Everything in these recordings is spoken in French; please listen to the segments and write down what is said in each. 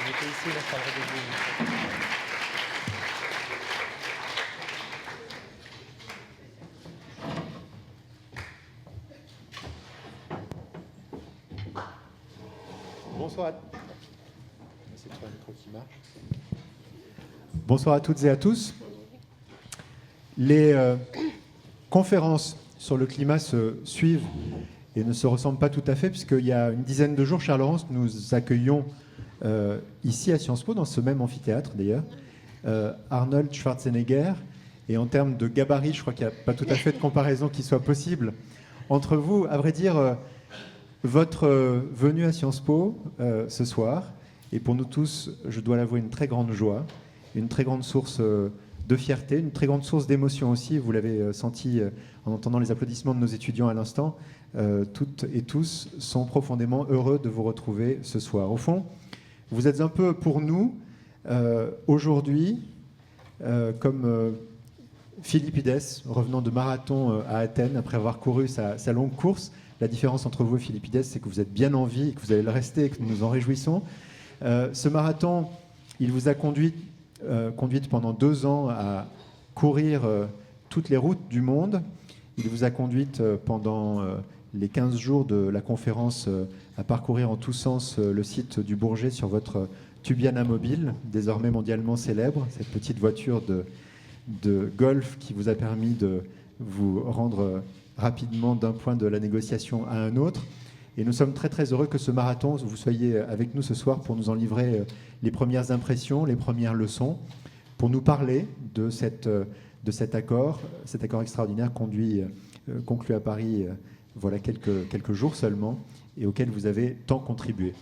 ici, là, je parlerai de vous. Bonsoir à toutes et à tous. Les conférences sur le climat se suivent et ne se ressemblent pas tout à fait, puisqu'il y a une dizaine de jours, Charles-Laurence, nous accueillons ici à Sciences Po, dans ce même amphithéâtre d'ailleurs, Arnold Schwarzenegger. Et en termes de gabarit, je crois qu'il n'y a pas tout à fait de comparaison qui soit possible entre vous. À vrai dire, votre venue à Sciences Po ce soir est pour nous tous, je dois l'avouer, une très grande joie, une très grande source de fierté, une très grande source d'émotion aussi. Vous l'avez senti en entendant les applaudissements de nos étudiants à l'instant. Toutes et tous sont profondément heureux de vous retrouver ce soir. Au fond, vous êtes un peu pour nous aujourd'hui comme Philippides, revenant de marathon à Athènes après avoir couru sa longue course. La différence entre vous et Philippides, c'est que vous êtes bien en vie et que vous allez le rester et que nous nous en réjouissons. Ce marathon, il vous a conduite pendant 2 ans à courir toutes les routes du monde. Il vous a conduite pendant les 15 jours de la conférence à parcourir en tous sens le site du Bourget sur votre Tubiana mobile, désormais mondialement célèbre, cette petite voiture de golf qui vous a permis de vous rendre rapidement d'un point de la négociation à un autre. Et nous sommes très très heureux que ce marathon, vous soyez avec nous ce soir pour nous en livrer les premières impressions, les premières leçons, pour nous parler de cet accord extraordinaire conclu à Paris voilà quelques jours seulement et auquel vous avez tant contribué.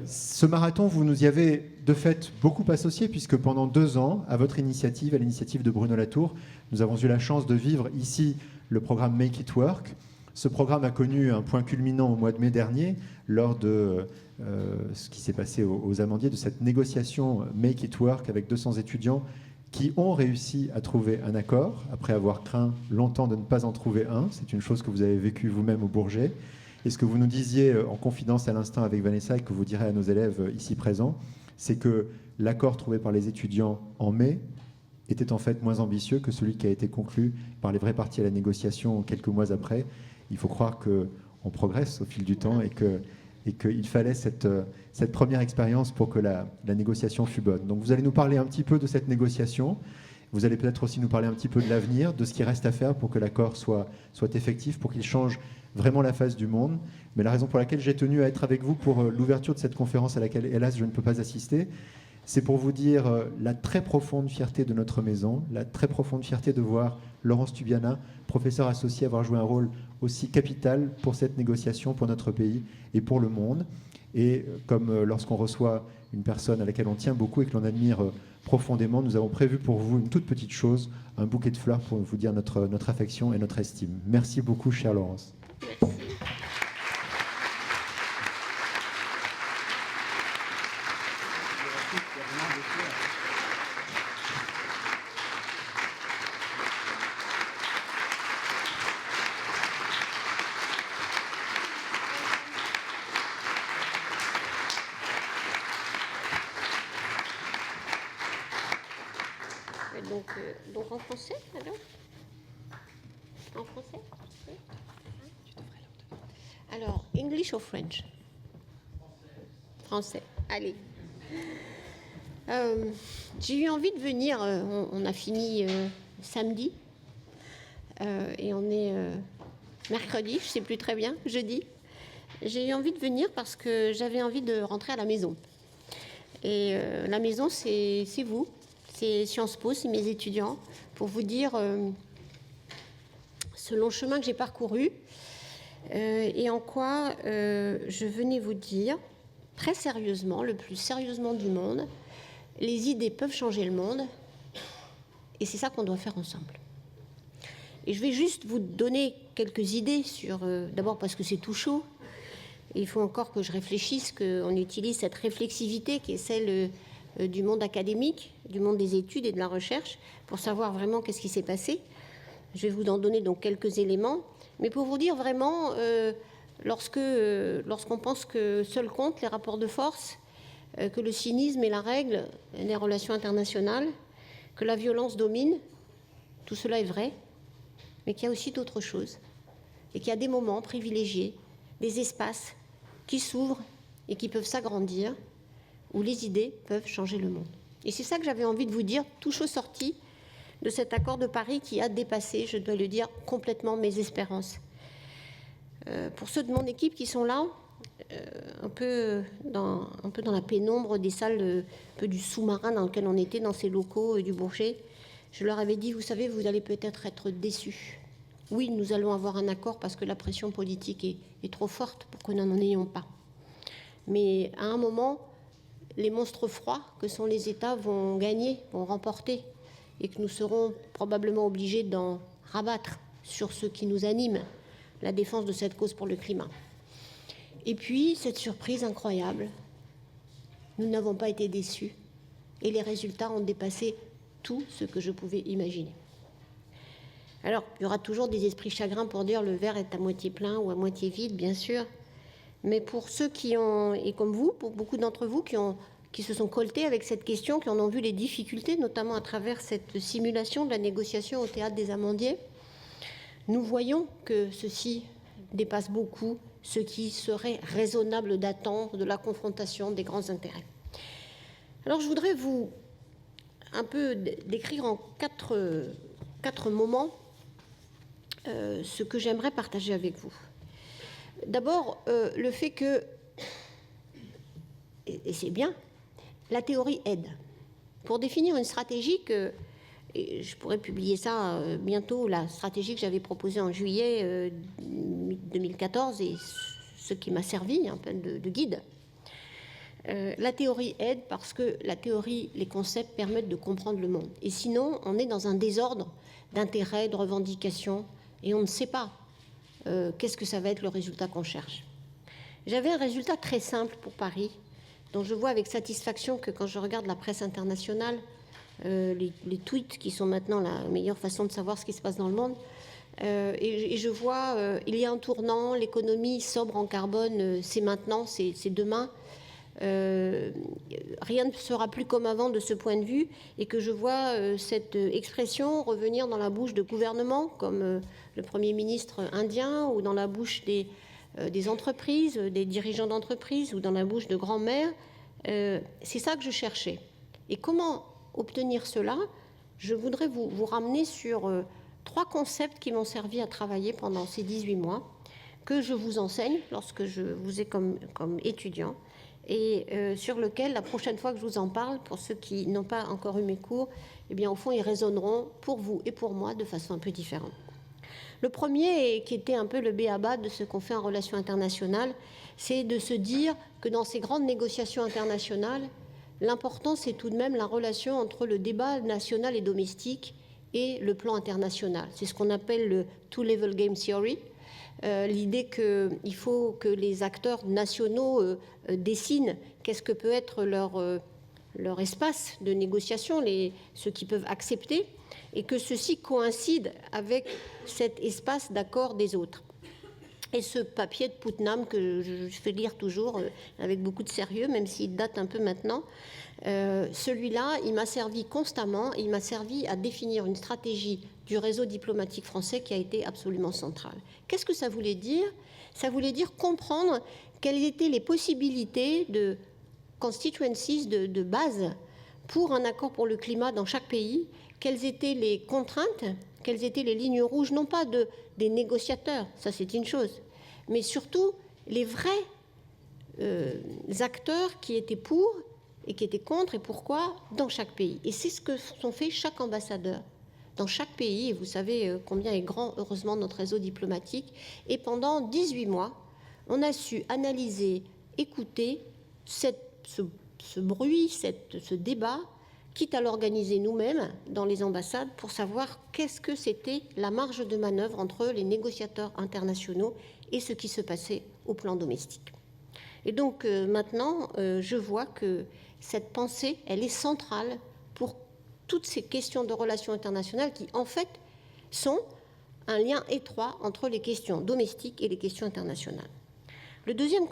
Ce marathon, vous nous y avez de fait beaucoup associé, puisque pendant 2 ans, à votre initiative, à l'initiative de Bruno Latour, nous avons eu la chance de vivre ici le programme Make It Work. Ce programme a connu un point culminant au mois de mai dernier, lors de ce qui s'est passé aux Amandiers, de cette négociation Make It Work avec 200 étudiants qui ont réussi à trouver un accord, après avoir craint longtemps de ne pas en trouver un. C'est une chose que vous avez vécue vous-même au Bourget. Et ce que vous nous disiez en confidence à l'instant avec Vanessa et que vous direz à nos élèves ici présents, c'est que l'accord trouvé par les étudiants en mai était en fait moins ambitieux que celui qui a été conclu par les vrais partis à la négociation quelques mois après. Il faut croire qu'on progresse au fil du temps et qu'il fallait cette première expérience pour que la négociation fût bonne. Donc vous allez nous parler un petit peu de cette négociation. Vous allez peut-être aussi nous parler un petit peu de l'avenir, de ce qui reste à faire pour que l'accord soit effectif, pour qu'il change vraiment la face du monde. Mais la raison pour laquelle j'ai tenu à être avec vous pour l'ouverture de cette conférence à laquelle, hélas, je ne peux pas assister, c'est pour vous dire la très profonde fierté de notre maison, la très profonde fierté de voir Laurence Tubiana, professeur associé, avoir joué un rôle aussi capital pour cette négociation, pour notre pays et pour le monde. Et comme lorsqu'on reçoit une personne à laquelle on tient beaucoup et que l'on admire profondément, nous avons prévu pour vous une toute petite chose, un bouquet de fleurs pour vous dire notre affection et notre estime. Merci beaucoup, chère Laurence. Merci. Donc en français, alors ? En français ? Oui. Alors, English or French ? Français. Allez. J'ai eu envie de venir, on a fini samedi, et on est mercredi, je ne sais plus très bien, jeudi. J'ai eu envie de venir parce que j'avais envie de rentrer à la maison. Et la maison, c'est vous, c'est Sciences Po, c'est mes étudiants, pour vous dire ce long chemin que j'ai parcouru et en quoi je venais vous dire, très sérieusement, le plus sérieusement du monde, les idées peuvent changer le monde et c'est ça qu'on doit faire ensemble. Et je vais juste vous donner quelques idées sur, d'abord parce que c'est tout chaud, et il faut encore que je réfléchisse, qu'on utilise cette réflexivité qui est celle du monde académique, du monde des études et de la recherche, pour savoir vraiment qu'est-ce qui s'est passé. Je vais vous en donner donc quelques éléments, mais pour vous dire vraiment, lorsqu'on pense que seul compte les rapports de force, que le cynisme est la règle des relations internationales, que la violence domine. Tout cela est vrai, mais qu'il y a aussi d'autres choses, et qu'il y a des moments privilégiés, des espaces qui s'ouvrent et qui peuvent s'agrandir, où les idées peuvent changer le monde. Et c'est ça que j'avais envie de vous dire, tout chaud sorti de cet accord de Paris qui a dépassé, je dois le dire, complètement mes espérances. Pour ceux de mon équipe qui sont là, un peu dans la pénombre des salles, un peu du sous-marin dans lequel on était, dans ces locaux du Bourget, je leur avais dit, vous savez, vous allez peut-être être déçus. Oui, nous allons avoir un accord parce que la pression politique est trop forte pour que nous n'en ayons pas. Mais à un moment, les monstres froids que sont les États vont gagner, vont remporter, et que nous serons probablement obligés d'en rabattre sur ce qui nous anime, la défense de cette cause pour le climat. Et puis, cette surprise incroyable, nous n'avons pas été déçus, et les résultats ont dépassé tout ce que je pouvais imaginer. Alors, il y aura toujours des esprits chagrins pour dire le verre est à moitié plein ou à moitié vide, bien sûr, mais pour ceux qui ont, et comme vous, pour beaucoup d'entre vous qui se sont coltés avec cette question, qui en ont vu les difficultés, notamment à travers cette simulation de la négociation au Théâtre des Amandiers, nous voyons que ceci dépasse beaucoup ce qui serait raisonnable d'attendre de la confrontation des grands intérêts. Alors, je voudrais vous un peu décrire en quatre moments ce que j'aimerais partager avec vous. D'abord, le fait que, et c'est bien, la théorie aide. Pour définir une stratégie et je pourrais publier ça bientôt, la stratégie que j'avais proposée en juillet 2014 et ce qui m'a servi un peu de guide. La théorie aide parce que la théorie, les concepts permettent de comprendre le monde. Et sinon, on est dans un désordre d'intérêts, de revendications, et on ne sait pas qu'est-ce que ça va être le résultat qu'on cherche. J'avais un résultat très simple pour Paris, dont je vois avec satisfaction que quand je regarde la presse internationale, les tweets qui sont maintenant la meilleure façon de savoir ce qui se passe dans le monde, et je vois, il y a un tournant, l'économie sobre en carbone, c'est maintenant, c'est demain. Rien ne sera plus comme avant de ce point de vue, et que je vois cette expression revenir dans la bouche de gouvernements comme le Premier ministre indien, ou dans la bouche des entreprises, des dirigeants d'entreprises, ou dans la bouche de grands-mères. C'est ça que je cherchais. Et comment obtenir cela? Je voudrais vous ramener sur 3 concepts qui m'ont servi à travailler pendant ces 18 mois, que je vous enseigne lorsque je vous ai comme étudiant, et sur lequel, la prochaine fois que je vous en parle, pour ceux qui n'ont pas encore eu mes cours, eh bien, au fond, ils résonneront pour vous et pour moi de façon un peu différente. Le premier, qui était un peu le b.a.-ba de ce qu'on fait en relations internationales, c'est de se dire que dans ces grandes négociations internationales, l'important, c'est tout de même la relation entre le débat national et domestique et le plan international. C'est ce qu'on appelle le two-level game theory. L'idée qu'il faut que les acteurs nationaux dessinent qu'est-ce que peut être leur espace de négociation, ceux qui peuvent accepter, et que ceci coïncide avec cet espace d'accord des autres. Et ce papier de Putnam que je fais lire toujours avec beaucoup de sérieux, même s'il date un peu maintenant, celui-là, il m'a servi constamment, il m'a servi à définir une stratégie du réseau diplomatique français qui a été absolument centrale. Qu'est-ce que ça voulait dire? Ça voulait dire comprendre quelles étaient les possibilités de constituencies, de base, pour un accord pour le climat dans chaque pays, quelles étaient les contraintes, quelles étaient les lignes rouges, non pas des négociateurs, ça c'est une chose, mais surtout les vrais acteurs qui étaient pour et qui étaient contre et pourquoi dans chaque pays. Et c'est ce que sont fait chaque ambassadeur dans chaque pays, et vous savez combien est grand, heureusement, notre réseau diplomatique. Et pendant 18 mois, on a su analyser, écouter ce bruit, ce débat, quitte à l'organiser nous-mêmes dans les ambassades pour savoir qu'est-ce que c'était la marge de manœuvre entre les négociateurs internationaux et ce qui se passait au plan domestique. Et donc maintenant, je vois que cette pensée, elle est centrale pour toutes ces questions de relations internationales qui, en fait, sont un lien étroit entre les questions domestiques et les questions internationales. Le deuxième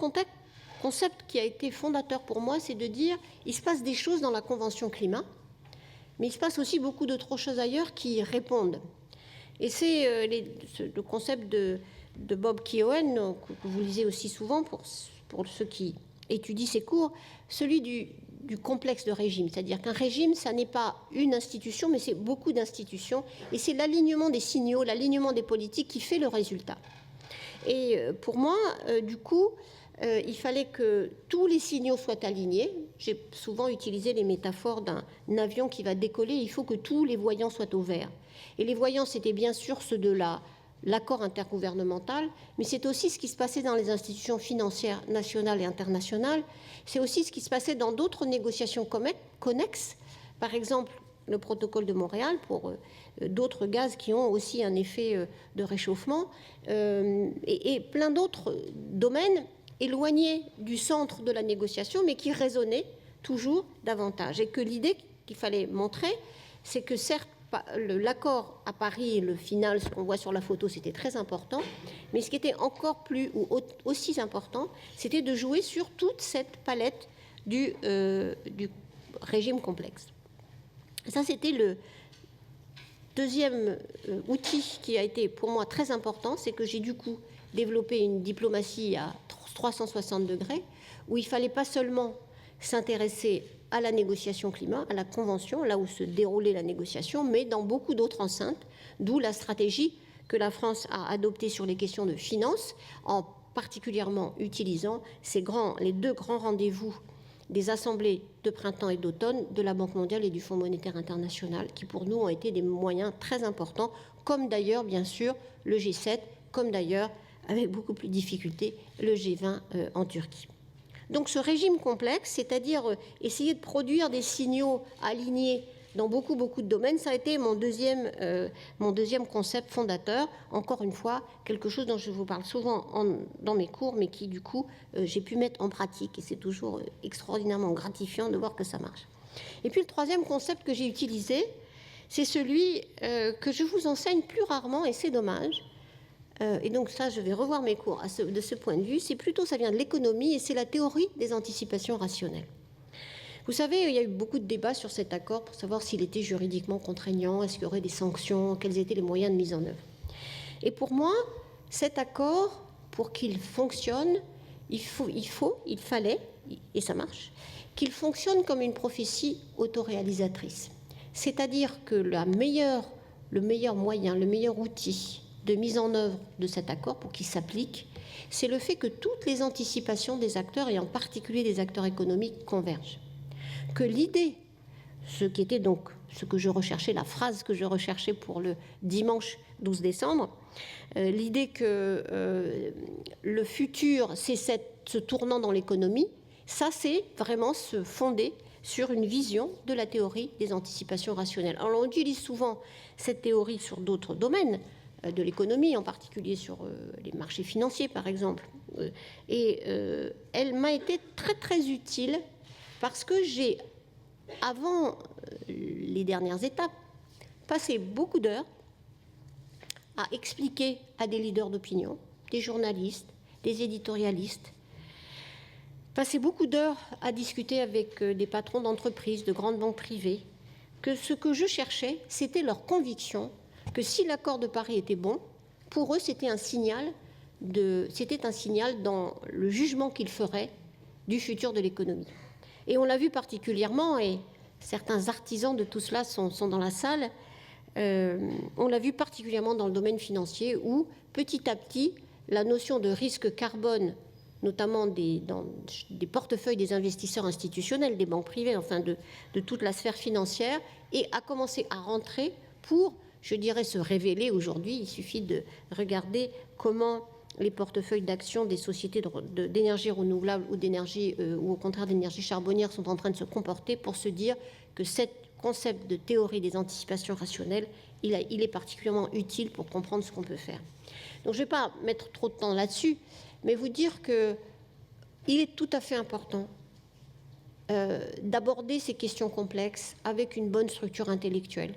concept qui a été fondateur pour moi, c'est de dire il se passe des choses dans la Convention climat, mais il se passe aussi beaucoup d'autres choses ailleurs qui répondent. Et c'est le concept de Bob Keown, que vous lisez aussi souvent pour ceux qui étudient ces cours, celui du complexe de régime. C'est-à-dire qu'un régime, ça n'est pas une institution, mais c'est beaucoup d'institutions. Et c'est l'alignement des signaux, l'alignement des politiques qui fait le résultat. Et pour moi, du coup, il fallait que tous les signaux soient alignés. J'ai souvent utilisé les métaphores d'un avion qui va décoller. Il faut que tous les voyants soient au vert. Et les voyants, c'était bien sûr ceux de l'accord intergouvernemental, mais c'est aussi ce qui se passait dans les institutions financières nationales et internationales. C'est aussi ce qui se passait dans d'autres négociations connexes, par exemple le protocole de Montréal pour d'autres gaz qui ont aussi un effet de réchauffement, et plein d'autres domaines éloignés du centre de la négociation, mais qui résonnaient toujours davantage. Et que l'idée qu'il fallait montrer, c'est que certes, l'accord à Paris, le final, ce qu'on voit sur la photo, c'était très important, mais ce qui était encore plus ou aussi important, c'était de jouer sur toute cette palette du régime complexe. Ça, c'était le deuxième outil qui a été pour moi très important, c'est que j'ai du coup développé une diplomatie à 360 degrés, où il ne fallait pas seulement s'intéresser à la négociation climat, à la convention, là où se déroulait la négociation, mais dans beaucoup d'autres enceintes, d'où la stratégie que la France a adoptée sur les questions de finances, en particulièrement utilisant les deux grands rendez-vous des assemblées de printemps et d'automne de la Banque mondiale et du Fonds monétaire international, qui pour nous ont été des moyens très importants, comme d'ailleurs, bien sûr, le G7, comme d'ailleurs, avec beaucoup plus de difficultés, le G20 en Turquie. Donc ce régime complexe, c'est-à-dire essayer de produire des signaux alignés dans beaucoup de domaines, ça a été mon deuxième concept fondateur. Encore une fois, quelque chose dont je vous parle souvent dans mes cours, mais qui du coup j'ai pu mettre en pratique, et c'est toujours extraordinairement gratifiant de voir que ça marche. Et puis le troisième concept que j'ai utilisé, c'est celui que je vous enseigne plus rarement, et c'est dommage. Et donc ça, je vais revoir mes cours de ce point de vue. C'est plutôt, ça vient de l'économie, et c'est la théorie des anticipations rationnelles. Vous savez, il y a eu beaucoup de débats sur cet accord pour savoir s'il était juridiquement contraignant, est-ce qu'il y aurait des sanctions, quels étaient les moyens de mise en œuvre. Et pour moi, cet accord, pour qu'il fonctionne, il fallait, et ça marche, qu'il fonctionne comme une prophétie autoréalisatrice. C'est-à-dire que le meilleur moyen, le meilleur outil de mise en œuvre de cet accord pour qu'il s'applique, c'est le fait que toutes les anticipations des acteurs, et en particulier des acteurs économiques, convergent. Que l'idée, ce que je recherchais, la phrase que je recherchais pour le dimanche 12 décembre, l'idée que le futur, c'est ce tournant dans l'économie, ça c'est vraiment se fonder sur une vision de la théorie des anticipations rationnelles. Alors on utilise souvent cette théorie sur d'autres domaines de l'économie, en particulier sur les marchés financiers par exemple, et elle m'a été très très utile parce que j'ai, avant les dernières étapes, passé beaucoup d'heures à expliquer à des leaders d'opinion, des journalistes, des éditorialistes, passé beaucoup d'heures à discuter avec des patrons d'entreprises, de grandes banques privées, que ce que je cherchais, c'était leur conviction que si l'accord de Paris était bon, pour eux, c'était un signal dans le jugement qu'ils feraient du futur de l'économie. Et on l'a vu particulièrement, et certains artisans de tout cela sont dans la salle, on l'a vu particulièrement dans le domaine financier où, petit à petit, la notion de risque carbone, notamment dans des portefeuilles des investisseurs institutionnels, des banques privées, enfin de toute la sphère financière, et a commencé à rentrer pour, je dirais, se révéler aujourd'hui. Il suffit de regarder comment les portefeuilles d'actions des sociétés d'énergie renouvelable ou d'énergie ou au contraire d'énergie charbonnière sont en train de se comporter pour se dire que ce concept de théorie des anticipations rationnelles, il est particulièrement utile pour comprendre ce qu'on peut faire. Donc je ne vais pas mettre trop de temps là-dessus, mais vous dire qu'il est tout à fait important d'aborder ces questions complexes avec une bonne structure intellectuelle,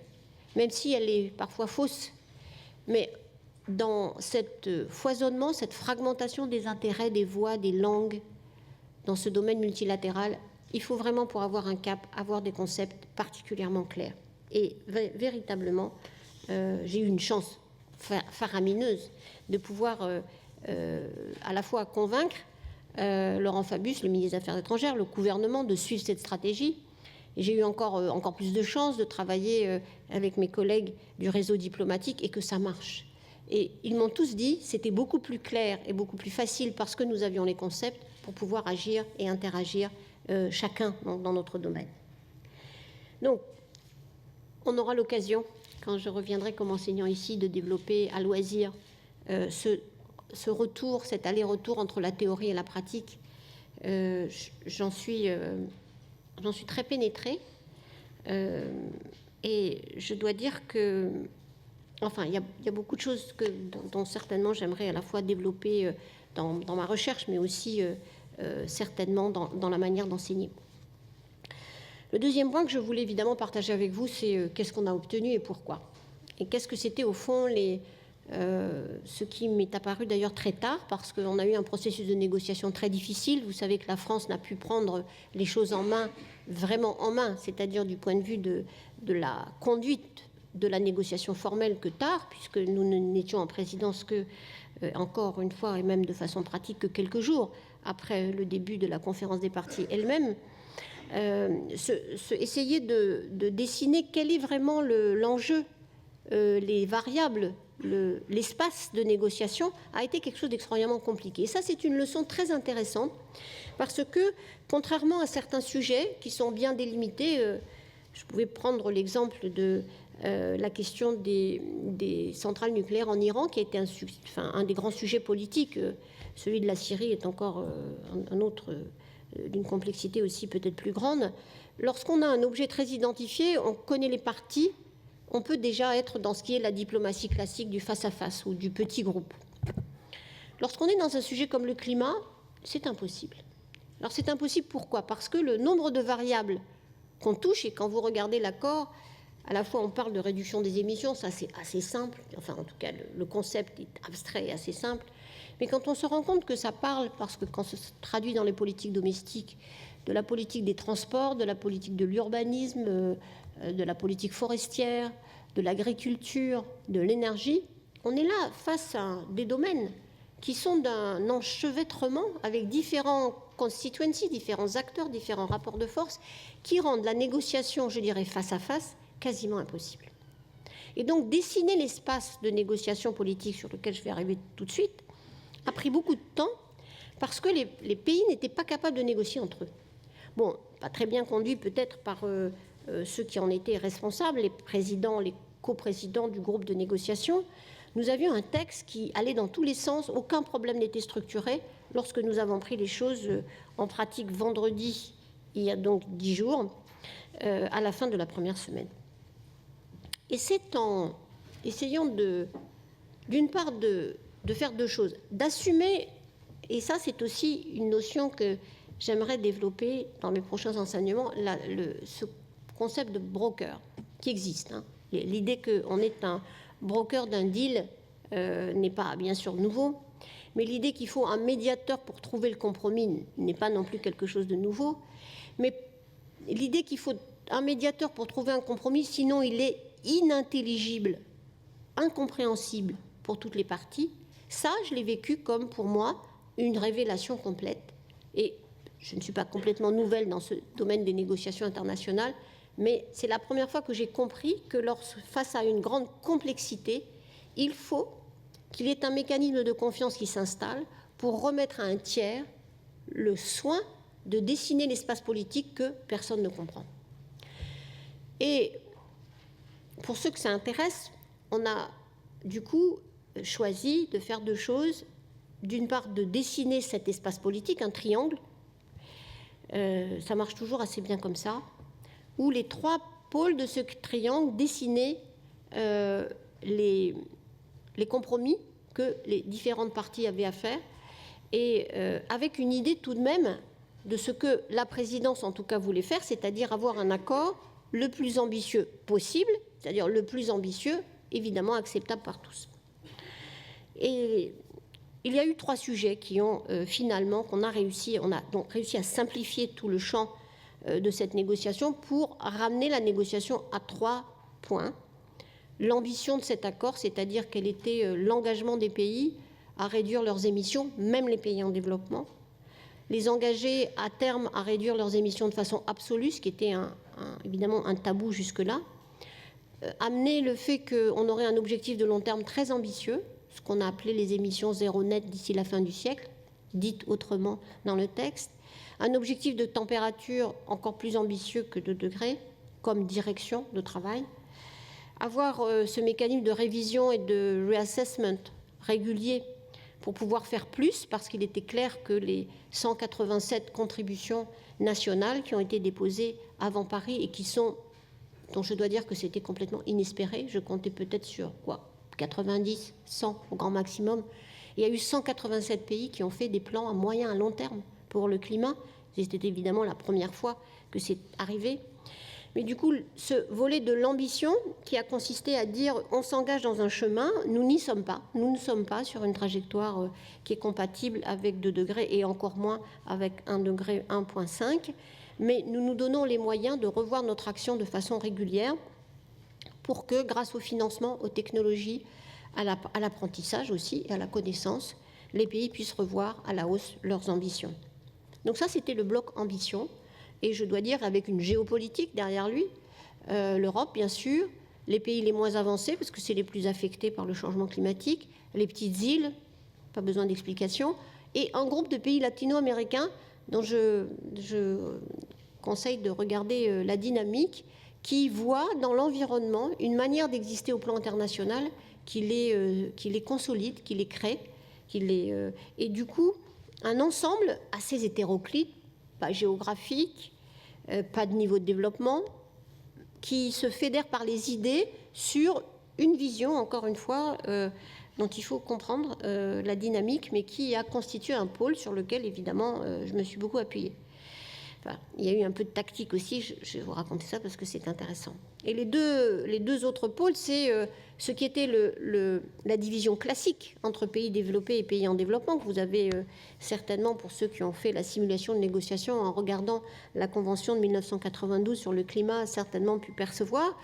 même si elle est parfois fausse, mais dans cet foisonnement, cette fragmentation des intérêts, des voix, des langues, dans ce domaine multilatéral, il faut vraiment, pour avoir un cap, avoir des concepts particulièrement clairs. Et véritablement, j'ai eu une chance faramineuse de pouvoir à la fois convaincre Laurent Fabius, le ministre des Affaires étrangères, le gouvernement, de suivre cette stratégie. Et j'ai eu encore plus de chance de travailler avec mes collègues du réseau diplomatique et que ça marche. Et ils m'ont tous dit c'était beaucoup plus clair et beaucoup plus facile parce que nous avions les concepts pour pouvoir agir et interagir chacun dans notre domaine. Donc, on aura l'occasion, quand je reviendrai comme enseignant ici, de développer à loisir ce retour, cet aller-retour entre la théorie et la pratique. J'en suis très pénétrée. Et je dois dire que, enfin, il y a beaucoup de choses dont certainement j'aimerais à la fois développer dans ma recherche, mais aussi certainement dans la manière d'enseigner. Le deuxième point que je voulais évidemment partager avec vous, c'est qu'est-ce qu'on a obtenu et pourquoi. Et qu'est-ce que c'était au fond ce qui m'est apparu d'ailleurs très tard, parce qu'on a eu un processus de négociation très difficile. Vous savez que la France n'a pu prendre les choses en main, vraiment en main, c'est-à-dire du point de vue de la conduite de la négociation formelle que tard, puisque nous n'étions en présidence que, encore une fois, et même de façon pratique, que quelques jours après le début de la conférence des parties elle-même. Essayer de dessiner quel est vraiment l'enjeu, les variables, l'espace de négociation a été quelque chose d'extraordinairement compliqué. Et ça, c'est une leçon très intéressante parce que, contrairement à certains sujets qui sont bien délimités, je pouvais prendre l'exemple de la question des centrales nucléaires en Iran, qui a été un des grands sujets politiques. Celui de la Syrie est encore un autre d'une complexité aussi peut-être plus grande. Lorsqu'on a un objet très identifié, on connaît les parties, on peut déjà être dans ce qui est la diplomatie classique du face-à-face ou du petit groupe. Lorsqu'on est dans un sujet comme le climat, c'est impossible. Alors c'est impossible pourquoi ? Parce que le nombre de variables qu'on touche, et quand vous regardez l'accord, à la fois on parle de réduction des émissions, ça c'est assez simple, enfin en tout cas le concept est abstrait et assez simple, mais quand on se rend compte que ça parle, parce que quand ça se traduit dans les politiques domestiques, de la politique des transports, de la politique de l'urbanisme, de la politique forestière, de l'agriculture, de l'énergie, on est là face à des domaines qui sont d'un enchevêtrement avec différents constituencies, différents acteurs, différents rapports de force, qui rendent la négociation, je dirais, face à face, quasiment impossible. Et donc, dessiner l'espace de négociation politique sur lequel je vais arriver tout de suite a pris beaucoup de temps parce que les pays n'étaient pas capables de négocier entre eux. Bon, pas très bien conduit peut-être par ceux qui en étaient responsables, les présidents, les coprésidents du groupe de négociation. Nous avions un texte qui allait dans tous les sens, aucun problème n'était structuré. Lorsque nous avons pris les choses en pratique vendredi, il y a donc 10 jours, à la fin de la première semaine. Et c'est en essayant d'une part de faire deux choses, d'assumer, et ça c'est aussi une notion que j'aimerais développer dans mes prochains enseignements, ce concept de broker qui existe. L'idée qu'on est un broker d'un deal n'est pas bien sûr nouveau, mais l'idée qu'il faut un médiateur pour trouver le compromis n'est pas non plus quelque chose de nouveau, mais l'idée qu'il faut un médiateur pour trouver un compromis, sinon il est inintelligible, incompréhensible pour toutes les parties, ça je l'ai vécu comme pour moi une révélation complète. Et je ne suis pas complètement nouvelle dans ce domaine des négociations internationales, mais c'est la première fois que j'ai compris que face à une grande complexité, il faut qu'il y ait un mécanisme de confiance qui s'installe pour remettre à un tiers le soin de dessiner l'espace politique que personne ne comprend. Et pour ceux que ça intéresse, on a du coup choisi de faire deux choses. D'une part, de dessiner cet espace politique, un triangle. Ça marche toujours assez bien comme ça, où les trois pôles de ce triangle dessinaient les compromis que les différentes parties avaient à faire, et avec une idée tout de même de ce que la présidence en tout cas voulait faire, c'est-à-dire avoir un accord le plus ambitieux possible, c'est-à-dire le plus ambitieux, évidemment acceptable par tous. Et Il y a eu 3 sujets qui ont on a donc réussi à simplifier tout le champ de cette négociation pour ramener la négociation à 3 points. L'ambition de cet accord, c'est-à-dire quel était l'engagement des pays à réduire leurs émissions, même les pays en développement, les engager à terme à réduire leurs émissions de façon absolue, ce qui était évidemment un tabou jusque-là, amener le fait qu'on aurait un objectif de long terme très ambitieux, ce qu'on a appelé les émissions zéro net d'ici la fin du siècle, dites autrement dans le texte, un objectif de température encore plus ambitieux que 2 degrés, comme direction de travail, avoir ce mécanisme de révision et de reassessment régulier pour pouvoir faire plus, parce qu'il était clair que les 187 contributions nationales qui ont été déposées avant Paris et dont je dois dire que c'était complètement inespéré, je comptais peut-être sur 90, 100 au grand maximum. Il y a eu 187 pays qui ont fait des plans à moyen, à long terme pour le climat. C'était évidemment la première fois que c'est arrivé. Mais du coup, ce volet de l'ambition qui a consisté à dire on s'engage dans un chemin, nous n'y sommes pas. Nous ne sommes pas sur une trajectoire qui est compatible avec 2 degrés et encore moins avec 1 degré 1,5. Mais nous nous donnons les moyens de revoir notre action de façon régulière pour que, grâce au financement, aux technologies, à l'apprentissage aussi et à la connaissance, les pays puissent revoir à la hausse leurs ambitions. Donc ça, c'était le bloc ambition. Et je dois dire, avec une géopolitique derrière lui, l'Europe, bien sûr, les pays les moins avancés, parce que c'est les plus affectés par le changement climatique, les petites îles, pas besoin d'explication, et un groupe de pays latino-américains dont je conseille de regarder la dynamique, qui voit dans l'environnement une manière d'exister au plan international qui les consolide, qui les crée, et du coup, un ensemble assez hétéroclite, pas géographique, pas de niveau de développement, qui se fédère par les idées sur une vision, encore une fois, dont il faut comprendre la dynamique, mais qui a constitué un pôle sur lequel, évidemment, je me suis beaucoup appuyée. Enfin, il y a eu un peu de tactique aussi, je vais vous raconter ça parce que c'est intéressant. Et les deux autres pôles, c'est ce qui était la division classique entre pays développés et pays en développement, que vous avez certainement, pour ceux qui ont fait la simulation de négociation en regardant la Convention de 1992 sur le climat, certainement pu percevoir.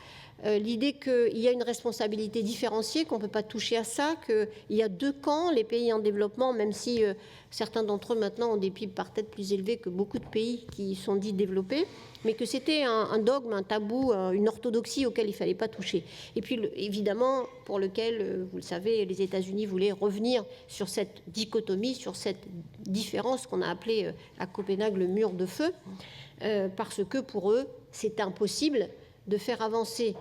L'idée qu'il y a une responsabilité différenciée, qu'on ne peut pas toucher à ça, qu'il y a 2 camps, les pays en développement, même si certains d'entre eux maintenant ont des PIB par tête plus élevés que beaucoup de pays qui sont dits développés, mais que c'était un dogme, un tabou, une orthodoxie auquel il ne fallait pas toucher. Et puis évidemment, pour lequel, vous le savez, les États-Unis voulaient revenir sur cette dichotomie, sur cette différence qu'on a appelée à Copenhague le mur de feu, parce que pour eux, c'était impossible de faire avancer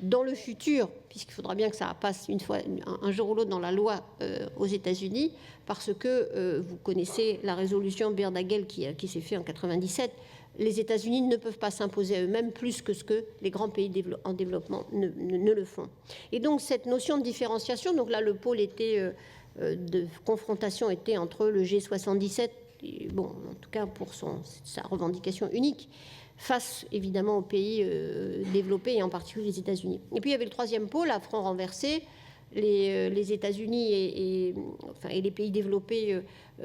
dans le futur, puisqu'il faudra bien que ça passe un jour ou l'autre dans la loi aux États-Unis, parce que vous connaissez la résolution Beer-Daghel qui s'est faite en 1997. Les États-Unis ne peuvent pas s'imposer à eux-mêmes plus que ce que les grands pays en développement ne le font. Et donc cette notion de différenciation, donc là le pôle de confrontation était entre le G77, et, bon, en tout cas pour sa revendication unique, face évidemment aux pays développés et en particulier les États-Unis. Et puis il y avait le 3e pôle, à front renversé, les États-Unis et les pays développés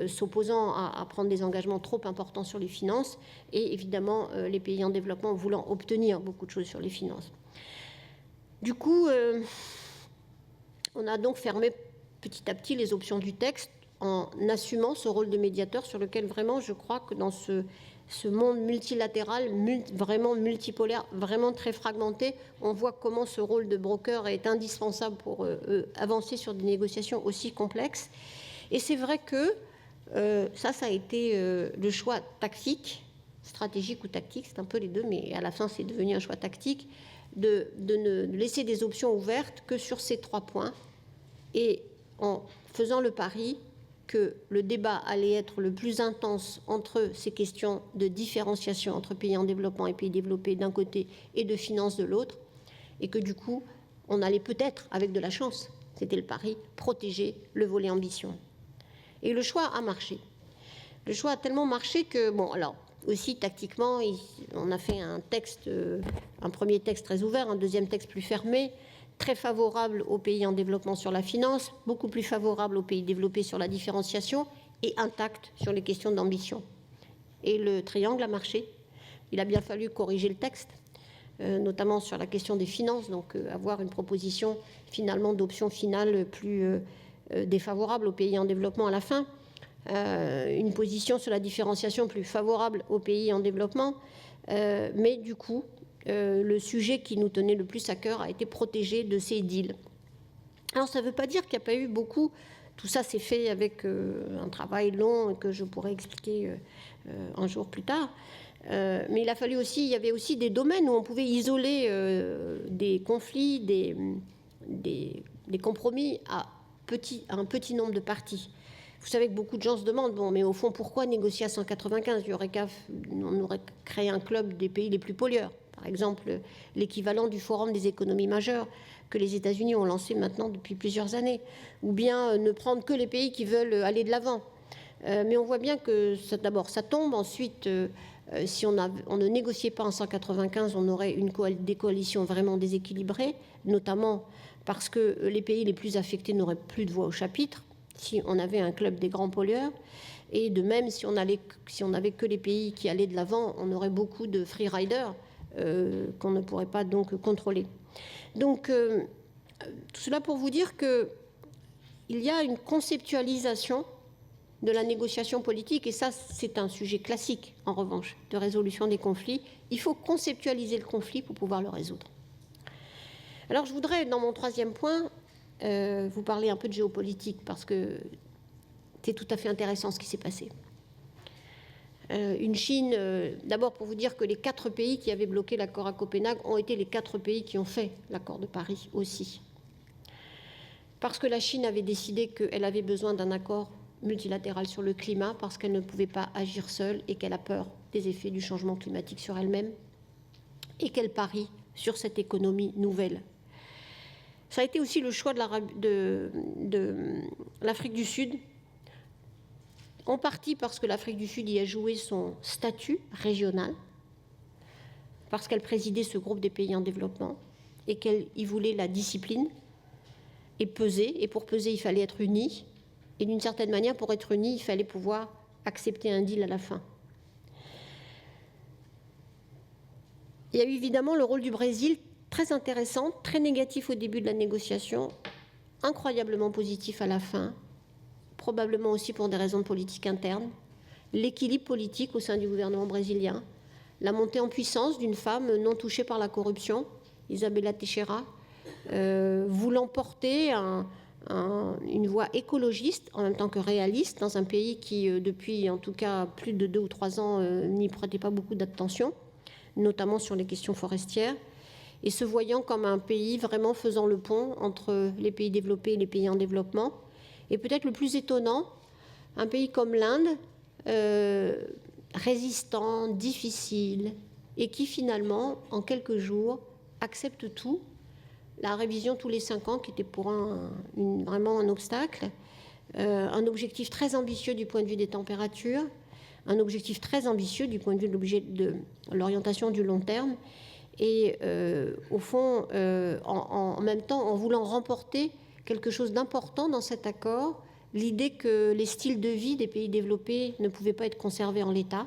s'opposant à prendre des engagements trop importants sur les finances, et évidemment les pays en développement voulant obtenir beaucoup de choses sur les finances. Du coup, on a donc fermé petit à petit les options du texte en assumant ce rôle de médiateur sur lequel vraiment je crois que dans ce monde multilatéral, vraiment multipolaire, vraiment très fragmenté, on voit comment ce rôle de broker est indispensable pour avancer sur des négociations aussi complexes. Et c'est vrai que ça a été le choix tactique, stratégique ou tactique, c'est un peu les deux, mais à la fin c'est devenu un choix tactique, de ne laisser des options ouvertes que sur ces 3 points, et en faisant le pari que le débat allait être le plus intense entre ces questions de différenciation entre pays en développement et pays développés d'un côté et de finances de l'autre, et que du coup, on allait peut-être, avec de la chance, c'était le pari, protéger le volet ambition. Et le choix a marché. Le choix a tellement marché que, bon, alors, aussi tactiquement, on a fait un premier texte très ouvert, un 2e texte plus fermé, très favorable aux pays en développement sur la finance, beaucoup plus favorable aux pays développés sur la différenciation et intact sur les questions d'ambition. Et le triangle a marché. Il a bien fallu corriger le texte, notamment sur la question des finances, donc avoir une proposition finalement d'option finale plus défavorable aux pays en développement à la fin, une position sur la différenciation plus favorable aux pays en développement, mais du coup, le sujet qui nous tenait le plus à cœur a été protégé de ces deals. Alors ça ne veut pas dire qu'il n'y a pas eu beaucoup, tout ça s'est fait avec un travail long que je pourrais expliquer un jour plus tard, mais il a fallu aussi, il y avait aussi des domaines où on pouvait isoler des conflits, des compromis à un petit nombre de parties. Vous savez que beaucoup de gens se demandent, bon, mais au fond, pourquoi négocier à 195 ? On aurait créé un club des pays les plus pollueurs. Par exemple, l'équivalent du Forum des économies majeures que les États-Unis ont lancé maintenant depuis plusieurs années. Ou bien ne prendre que les pays qui veulent aller de l'avant. Mais on voit bien que d'abord, ça tombe. Ensuite, si on ne négociait pas en 195, on aurait des coalitions vraiment déséquilibrées, notamment parce que les pays les plus affectés n'auraient plus de voix au chapitre, si on avait un club des grands pollueurs. Et de même, si on n'avait que les pays qui allaient de l'avant, on aurait beaucoup de free riders qu'on ne pourrait pas donc contrôler. Donc, tout cela pour vous dire qu'il y a une conceptualisation de la négociation politique, et ça, c'est un sujet classique, en revanche, de résolution des conflits. Il faut conceptualiser le conflit pour pouvoir le résoudre. Alors, je voudrais, dans mon troisième point, vous parler un peu de géopolitique, parce que c'est tout à fait intéressant ce qui s'est passé. Une Chine, d'abord pour vous dire que les 4 pays qui avaient bloqué l'accord à Copenhague ont été les 4 pays qui ont fait l'accord de Paris aussi. Parce que la Chine avait décidé qu'elle avait besoin d'un accord multilatéral sur le climat, parce qu'elle ne pouvait pas agir seule et qu'elle a peur des effets du changement climatique sur elle-même, et qu'elle parie sur cette économie nouvelle. Ça a été aussi le choix de l'Afrique du Sud, en partie parce que l'Afrique du Sud y a joué son statut régional, parce qu'elle présidait ce groupe des pays en développement et qu'elle y voulait la discipline et peser. Et pour peser, il fallait être unis. Et d'une certaine manière, pour être unis, il fallait pouvoir accepter un deal à la fin. Il y a eu évidemment le rôle du Brésil, très intéressant, très négatif au début de la négociation, incroyablement positif à la fin, probablement aussi pour des raisons de politique interne, l'équilibre politique au sein du gouvernement brésilien, la montée en puissance d'une femme non touchée par la corruption, Isabella Teixeira, voulant porter une voie écologiste en même temps que réaliste dans un pays qui, depuis en tout cas plus de 2 ou 3 ans, n'y prêtait pas beaucoup d'attention, notamment sur les questions forestières, et se voyant comme un pays vraiment faisant le pont entre les pays développés et les pays en développement. Et peut-être le plus étonnant, un pays comme l'Inde, résistant, difficile, et qui finalement, en quelques jours, accepte tout. La révision tous les 5 ans, qui était pour vraiment un obstacle, un objectif très ambitieux du point de vue des températures, un objectif très ambitieux du point de vue de l'orientation du long terme, et au fond, en même temps, en voulant remporter quelque chose d'important dans cet accord, l'idée que les styles de vie des pays développés ne pouvaient pas être conservés en l'état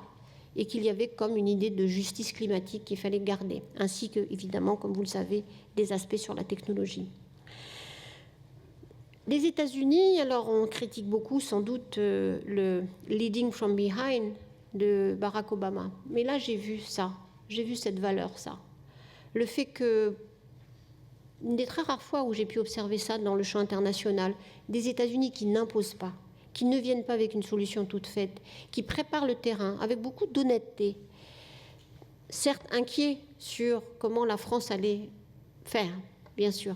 et qu'il y avait comme une idée de justice climatique qu'il fallait garder, ainsi que, évidemment, comme vous le savez, des aspects sur la technologie. Les États-Unis, alors on critique beaucoup sans doute le « leading from behind » de Barack Obama, mais là j'ai vu ça, j'ai vu cette valeur, ça. Le fait que une des très rares fois où j'ai pu observer ça dans le champ international, des États-Unis qui n'imposent pas, qui ne viennent pas avec une solution toute faite, qui préparent le terrain avec beaucoup d'honnêteté, certes inquiets sur comment la France allait faire, bien sûr,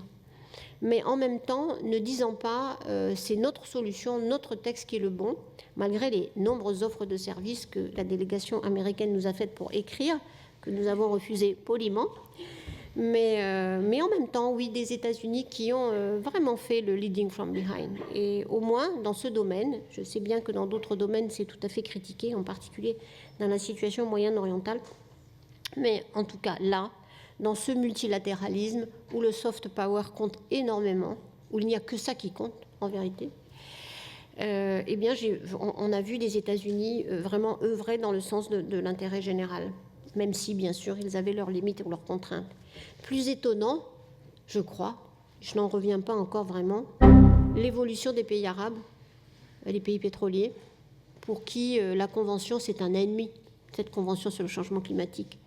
mais en même temps ne disant pas c'est notre solution, notre texte qui est le bon, malgré les nombreuses offres de services que la délégation américaine nous a faites pour écrire, que nous avons refusées poliment. Mais en même temps, oui, des États-Unis qui ont vraiment fait le leading from behind. Et au moins, dans ce domaine, je sais bien que dans d'autres domaines, c'est tout à fait critiqué, en particulier dans la situation moyen-orientale. Mais en tout cas, là, dans ce multilatéralisme où le soft power compte énormément, où il n'y a que ça qui compte en vérité, eh bien, on a vu les États-Unis vraiment œuvrer dans le sens de l'intérêt général, même si, bien sûr, ils avaient leurs limites ou leurs contraintes. Plus étonnant, je crois, je n'en reviens pas encore vraiment, l'évolution des pays arabes, les pays pétroliers, pour qui la Convention, c'est un ennemi, cette Convention sur le changement climatique.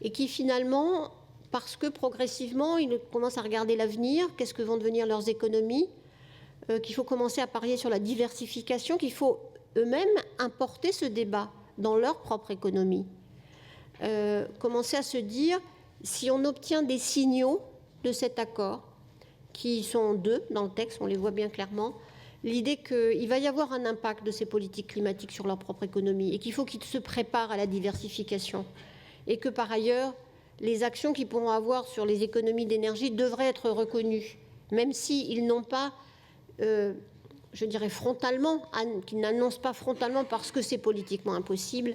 Et qui finalement, parce que progressivement, ils commencent à regarder l'avenir, qu'est-ce que vont devenir leurs économies, qu'il faut commencer à parier sur la diversification, qu'il faut eux-mêmes importer ce débat dans leur propre économie. Commencer à se dire, si on obtient des signaux de cet accord, qui sont deux dans le texte, on les voit bien clairement, l'idée qu'il va y avoir un impact de ces politiques climatiques sur leur propre économie et qu'il faut qu'ils se préparent à la diversification et que par ailleurs, les actions qu'ils pourront avoir sur les économies d'énergie devraient être reconnues, même s'ils n'ont pas je dirais frontalement, qu'ils n'annoncent pas frontalement parce que c'est politiquement impossible,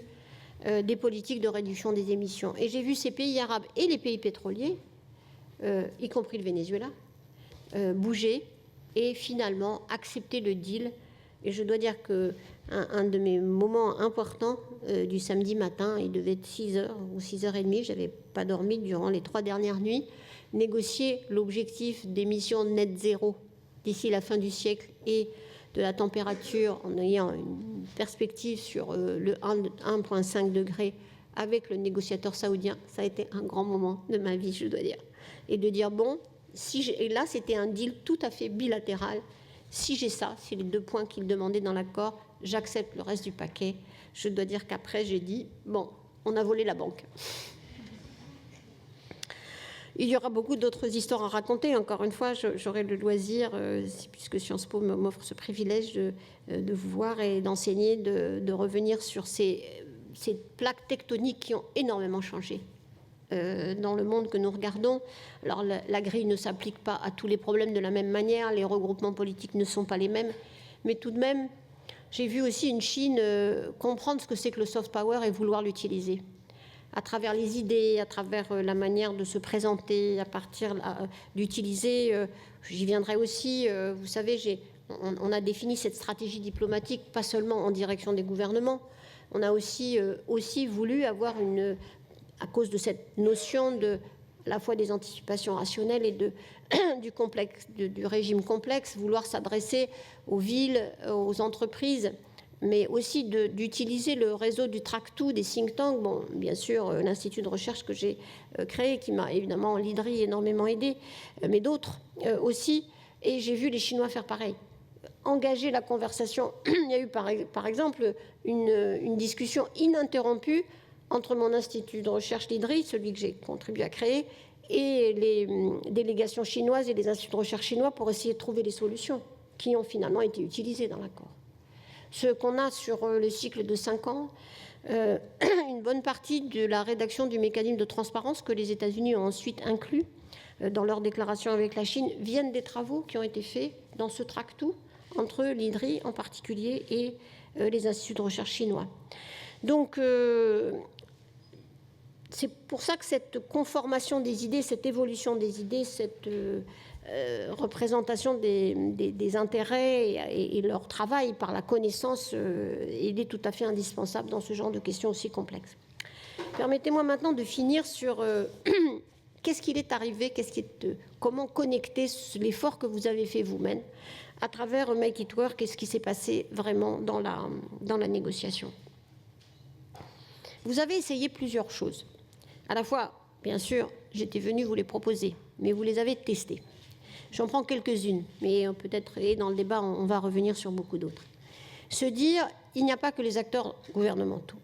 des politiques de réduction des émissions. Et j'ai vu ces pays arabes et les pays pétroliers, y compris le Venezuela, bouger et finalement accepter le deal. Et je dois dire qu'un de mes moments importants du samedi matin, il devait être 6h ou 6h30, je n'avais pas dormi durant les 3 dernières nuits, négocier l'objectif d'émissions net zéro d'ici la fin du siècle et de la température en ayant une perspective sur le 1,5 degré avec le négociateur saoudien, ça a été un grand moment de ma vie, je dois dire. Et de dire, bon, et là, c'était un deal tout à fait bilatéral. Si j'ai ça, c'est les 2 points qu'il demandait dans l'accord, j'accepte le reste du paquet. Je dois dire qu'après, j'ai dit, bon, on a volé la banque. Il y aura beaucoup d'autres histoires à raconter. Encore une fois, j'aurai le loisir, puisque Sciences Po m'offre ce privilège de vous voir et d'enseigner, de revenir sur ces plaques tectoniques qui ont énormément changé dans le monde que nous regardons. Alors, la grille ne s'applique pas à tous les problèmes de la même manière, les regroupements politiques ne sont pas les mêmes, mais tout de même, j'ai vu aussi une Chine comprendre ce que c'est que le soft power et vouloir l'utiliser. À travers les idées, à travers la manière de se présenter, à partir d'utiliser, j'y viendrai aussi, vous savez, on a défini cette stratégie diplomatique pas seulement en direction des gouvernements, on a aussi voulu avoir à cause de cette notion à la fois des anticipations rationnelles et du régime complexe, vouloir s'adresser aux villes, aux entreprises, mais aussi d'utiliser le réseau du Track2, des think tanks, bon, bien sûr, l'institut de recherche que j'ai créé, qui m'a évidemment, l'IDRI, énormément aidé, mais d'autres aussi, et j'ai vu les Chinois faire pareil. Engager la conversation. Il y a eu, par exemple, une discussion ininterrompue entre mon institut de recherche, l'IDRI, celui que j'ai contribué à créer, et les délégations chinoises et les instituts de recherche chinois pour essayer de trouver des solutions qui ont finalement été utilisées dans l'accord. Ce qu'on a sur le cycle de 5 ans, une bonne partie de la rédaction du mécanisme de transparence que les États-Unis ont ensuite inclus dans leur déclaration avec la Chine viennent des travaux qui ont été faits dans ce Track2 entre l'IDRI en particulier et les instituts de recherche chinois. Donc, c'est pour ça que cette conformation des idées, cette évolution des idées, cette représentation des intérêts et leur travail par la connaissance, il est tout à fait indispensable dans ce genre de questions aussi complexes. Permettez-moi maintenant de finir sur qu'est-ce qu'il est arrivé, comment connecter l'effort que vous avez fait vous-même à travers Make It Work et ce qui s'est passé vraiment dans la négociation. Vous avez essayé plusieurs choses. À la fois, bien sûr, j'étais venue vous les proposer, mais vous les avez testées. J'en prends quelques-unes, mais peut-être, et dans le débat, on va revenir sur beaucoup d'autres. Se dire, il n'y a pas que les acteurs gouvernementaux.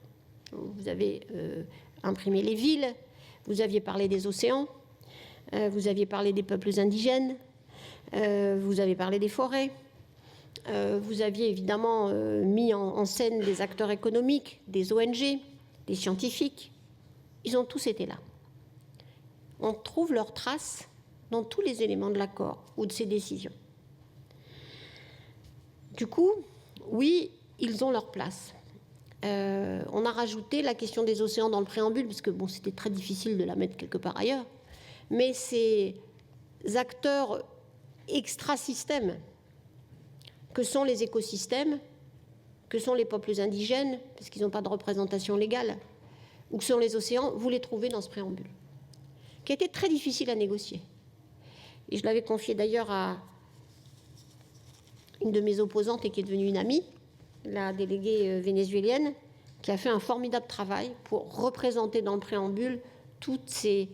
Vous avez imprimé les villes, vous aviez parlé des océans, vous aviez parlé des peuples indigènes, vous avez parlé des forêts, vous aviez évidemment mis en scène des acteurs économiques, des ONG, des scientifiques. Ils ont tous été là. On trouve leurs traces dans tous les éléments de l'accord ou de ses décisions. Du coup, oui, ils ont leur place. On a rajouté la question des océans dans le préambule, parce que bon, c'était très difficile de la mettre quelque part ailleurs. Mais ces acteurs extra-systèmes, que sont les écosystèmes, que sont les peuples indigènes, parce qu'ils n'ont pas de représentation légale, ou que sont les océans, vous les trouvez dans ce préambule, qui a été très difficile à négocier. Et je l'avais confié d'ailleurs à une de mes opposantes et qui est devenue une amie, la déléguée vénézuélienne, qui a fait un formidable travail pour représenter dans le préambule toutes ces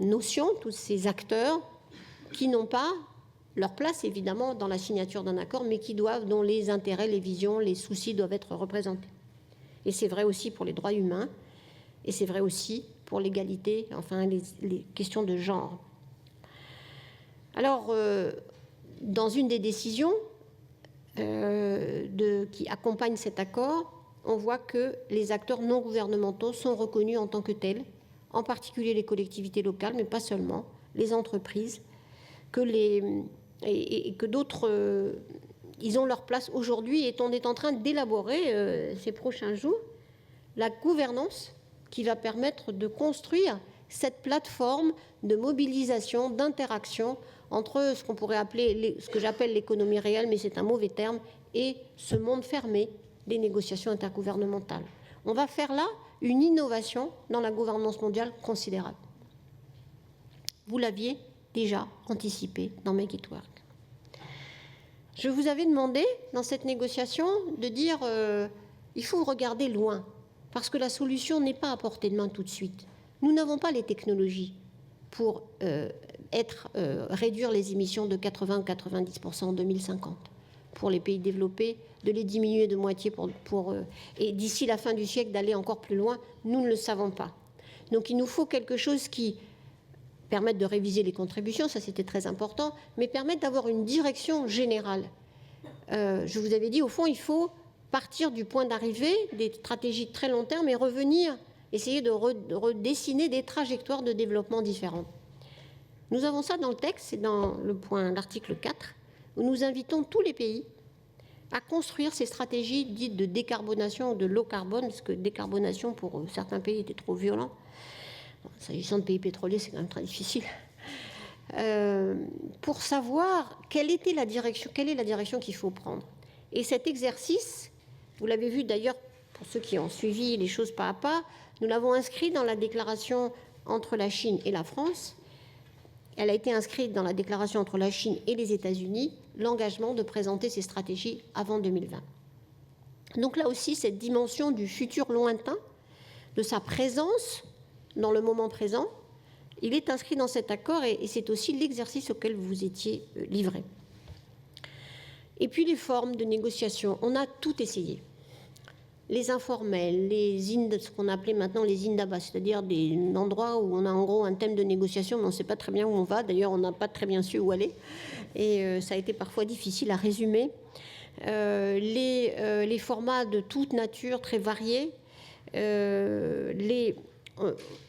notions, tous ces acteurs qui n'ont pas leur place, évidemment, dans la signature d'un accord, mais dont les intérêts, les visions, les soucis doivent être représentés. Et c'est vrai aussi pour les droits humains, et c'est vrai aussi pour l'égalité, enfin les questions de genre. Alors, dans une des décisions qui accompagnent cet accord, on voit que les acteurs non gouvernementaux sont reconnus en tant que tels, en particulier les collectivités locales, mais pas seulement, les entreprises, et que d'autres, ils ont leur place aujourd'hui, et on est en train d'élaborer ces prochains jours la gouvernance qui va permettre de construire cette plateforme de mobilisation, d'interaction entre ce qu'on pourrait appeler, ce que j'appelle l'économie réelle, mais c'est un mauvais terme, et ce monde fermé des négociations intergouvernementales. On va faire là une innovation dans la gouvernance mondiale considérable. Vous l'aviez déjà anticipé dans Make It Work. Je vous avais demandé, dans cette négociation, de dire il faut regarder loin, parce que la solution n'est pas à portée de main tout de suite. Nous n'avons pas les technologies pour réduire les émissions de 80 ou 90% en 2050. Pour les pays développés, de les diminuer de moitié et d'ici la fin du siècle d'aller encore plus loin, nous ne le savons pas. Donc il nous faut quelque chose qui permette de réviser les contributions, ça c'était très important, mais permette d'avoir une direction générale. Je vous avais dit, au fond, il faut partir du point d'arrivée, des stratégies de très long terme, et revenir, essayer de redessiner des trajectoires de développement différentes. Nous avons ça dans le texte, c'est dans l'article 4, où nous invitons tous les pays à construire ces stratégies dites de décarbonation ou de low carbone, parce que décarbonation pour certains pays était trop violent. S'agissant de pays pétroliers, c'est quand même très difficile. Pour savoir quelle est la direction qu'il faut prendre. Et cet exercice, vous l'avez vu d'ailleurs pour ceux qui ont suivi les choses pas à pas, nous l'avons inscrit dans la déclaration entre la Chine et la France. Elle a été inscrite dans la déclaration entre la Chine et les États-Unis, l'engagement de présenter ces stratégies avant 2020. Donc là aussi, cette dimension du futur lointain, de sa présence dans le moment présent, il est inscrit dans cet accord et c'est aussi l'exercice auquel vous étiez livrés. Et puis les formes de négociation, on a tout essayé. Les informels, ce qu'on appelait maintenant les indabas, c'est-à-dire des endroits où on a en gros un thème de négociation, mais on ne sait pas très bien où on va. D'ailleurs, on n'a pas très bien su où aller. Et ça a été parfois difficile à résumer. Les formats de toute nature, très variés.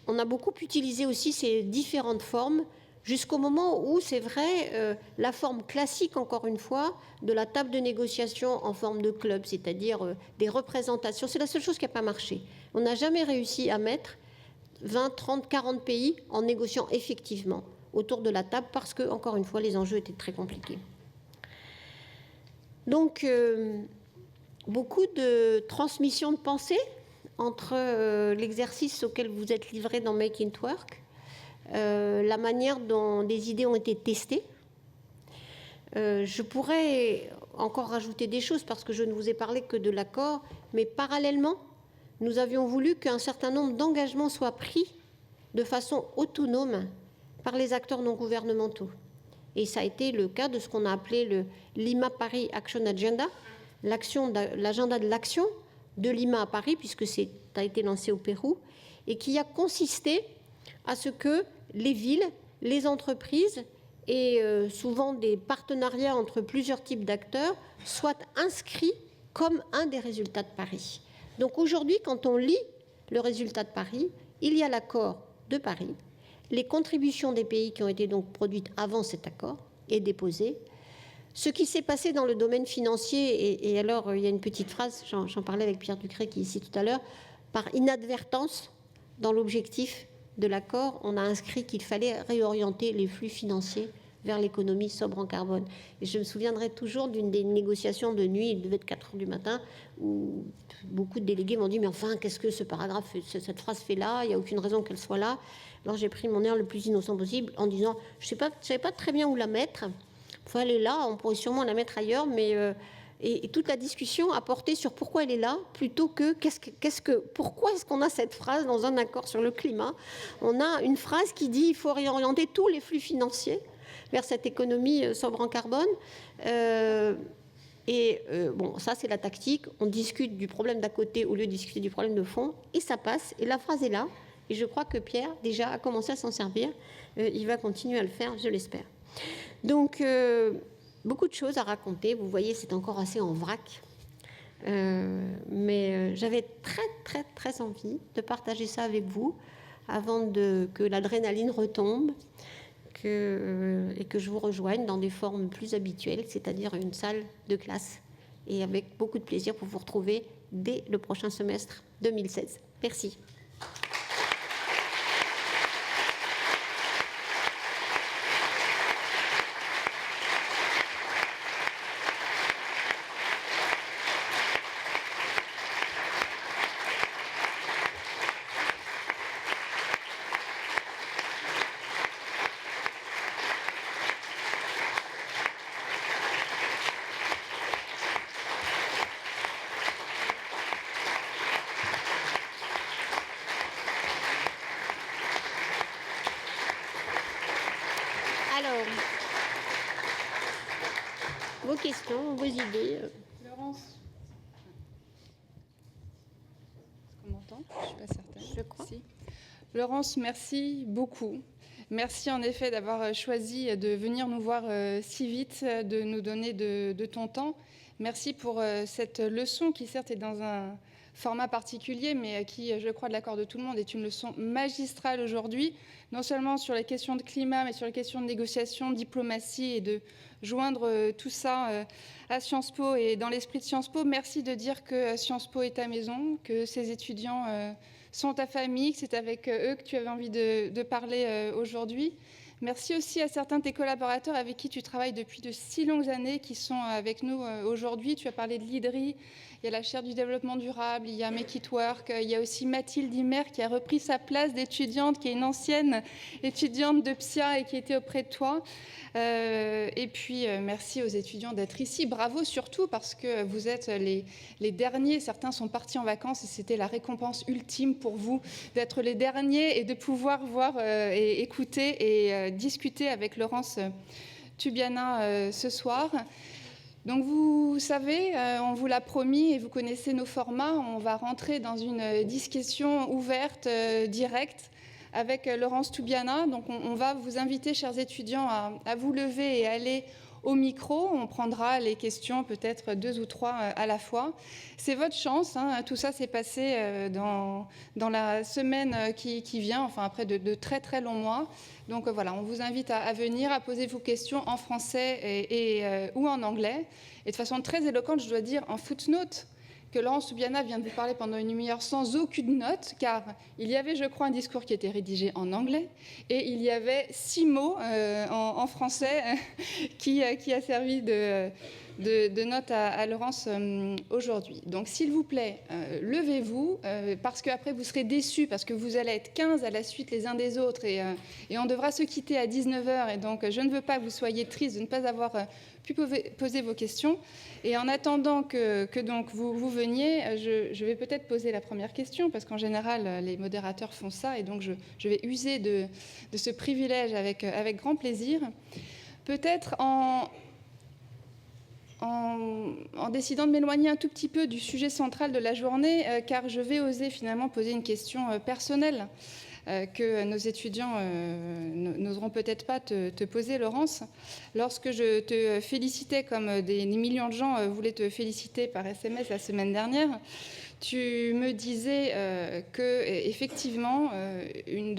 On a beaucoup utilisé aussi ces différentes formes, jusqu'au moment où, c'est vrai, la forme classique, encore une fois, de la table de négociation en forme de club, c'est-à-dire des représentations, c'est la seule chose qui n'a pas marché. On n'a jamais réussi à mettre 20, 30, 40 pays en négociant effectivement autour de la table parce que, encore une fois, les enjeux étaient très compliqués. Donc, beaucoup de transmission de pensée entre l'exercice auquel vous êtes livré dans Make It Work, la manière dont des idées ont été testées. Je pourrais encore rajouter des choses parce que je ne vous ai parlé que de l'accord, mais parallèlement, nous avions voulu qu'un certain nombre d'engagements soient pris de façon autonome par les acteurs non gouvernementaux. Et ça a été le cas de ce qu'on a appelé le Lima Paris Action Agenda, l'agenda de l'action de Lima à Paris, puisque ça a été lancé au Pérou, et qui a consisté à ce que les villes, les entreprises et souvent des partenariats entre plusieurs types d'acteurs soient inscrits comme un des résultats de Paris. Donc aujourd'hui, quand on lit le résultat de Paris, il y a l'accord de Paris, les contributions des pays qui ont été donc produites avant cet accord et déposées, Ce qui s'est passé dans le domaine financier, et alors il y a une petite phrase, j'en parlais avec Pierre Ducret qui est ici tout à l'heure, par inadvertance, dans l'objectif de l'accord, on a inscrit qu'il fallait réorienter les flux financiers vers l'économie sobre en carbone. Et je me souviendrai toujours d'une des négociations de nuit, il devait être 4 heures du matin, où beaucoup de délégués m'ont dit « Mais enfin, qu'est-ce que ce paragraphe, cette phrase fait là? Il n'y a aucune raison qu'elle soit là. » Alors j'ai pris mon air le plus innocent possible en disant « Je ne savais pas très bien où la mettre. Enfin, elle est là, on pourrait sûrement la mettre ailleurs, mais... Et toute la discussion a porté sur pourquoi elle est là, plutôt que pourquoi est-ce qu'on a cette phrase dans un accord sur le climat. On a une phrase qui dit il faut réorienter tous les flux financiers vers cette économie sobre en carbone. Bon, ça c'est la tactique. On discute du problème d'à côté au lieu de discuter du problème de fond, et ça passe. Et la phrase est là. Et je crois que Pierre déjà a commencé à s'en servir. Il va continuer à le faire, je l'espère. Donc beaucoup de choses à raconter. Vous voyez, c'est encore assez en vrac. Mais j'avais très envie de partager ça avec vous avant que l'adrénaline retombe et que je vous rejoigne dans des formes plus habituelles, c'est-à-dire une salle de classe, et avec beaucoup de plaisir pour vous retrouver dès le prochain semestre 2016. Merci. Alors, vos questions, vos idées. Laurence, est-ce qu'on m'entend? Je ne suis pas certaine. Je crois. Si. Laurence, merci beaucoup. Merci en effet d'avoir choisi de venir nous voir si vite, de nous donner de ton temps. Merci pour cette leçon qui certes est dans un format particulier, mais qui, je crois, de l'accord de tout le monde, est une leçon magistrale aujourd'hui, non seulement sur les questions de climat, mais sur les questions de négociation, de diplomatie, et de joindre tout ça à Sciences Po et dans l'esprit de Sciences Po. Merci de dire que Sciences Po est ta maison, que ces étudiants sont ta famille, que c'est avec eux que tu avais envie de parler aujourd'hui. Merci aussi à certains de tes collaborateurs avec qui tu travailles depuis de si longues années, qui sont avec nous aujourd'hui. Tu as parlé de l'IDRI, il y a la chaire du développement durable, il y a Make It Work, il y a aussi Mathilde Imer qui a repris sa place d'étudiante, qui est une ancienne étudiante de PSIA et qui était auprès de toi. Et puis merci aux étudiants d'être ici. Bravo surtout parce que vous êtes les derniers. Certains sont partis en vacances et c'était la récompense ultime pour vous d'être les derniers et de pouvoir voir et écouter et discuter avec Laurence Tubiana ce soir. Donc vous savez, on vous l'a promis et vous connaissez nos formats. On va rentrer dans une discussion ouverte, directe, avec Laurence Tubiana. Donc on va vous inviter, chers étudiants, à vous lever et aller au micro. On prendra les questions, peut-être 2 ou 3 à la fois. C'est votre chance. Hein. Tout ça s'est passé dans la semaine qui vient, enfin après de très longs mois. Donc voilà, on vous invite à venir, à poser vos questions en français ou en anglais. Et de façon très éloquente, je dois dire en footnote, que Laurence Tubiana vient de vous parler pendant 1 demi-heure sans aucune note, car il y avait, je crois, un discours qui était rédigé en anglais, et il y avait 6 mots en français qui a servi de note à Laurence aujourd'hui. Donc, s'il vous plaît, levez-vous, parce qu'après, vous serez déçus, parce que vous allez être 15 à la suite les uns des autres, et on devra se quitter à 19h, et donc je ne veux pas que vous soyez tristes de ne pas avoir pu poser vos questions. Et en attendant que donc vous veniez, je vais peut-être poser la première question, parce qu'en général, les modérateurs font ça, et donc je vais user de ce privilège avec grand plaisir. Peut-être en décidant de m'éloigner un tout petit peu du sujet central de la journée, car je vais oser finalement poser une question personnelle que nos étudiants n'oseront peut-être pas te poser, Laurence. Lorsque je te félicitais, comme des millions de gens voulaient te féliciter par SMS la semaine dernière, tu me disais que effectivement une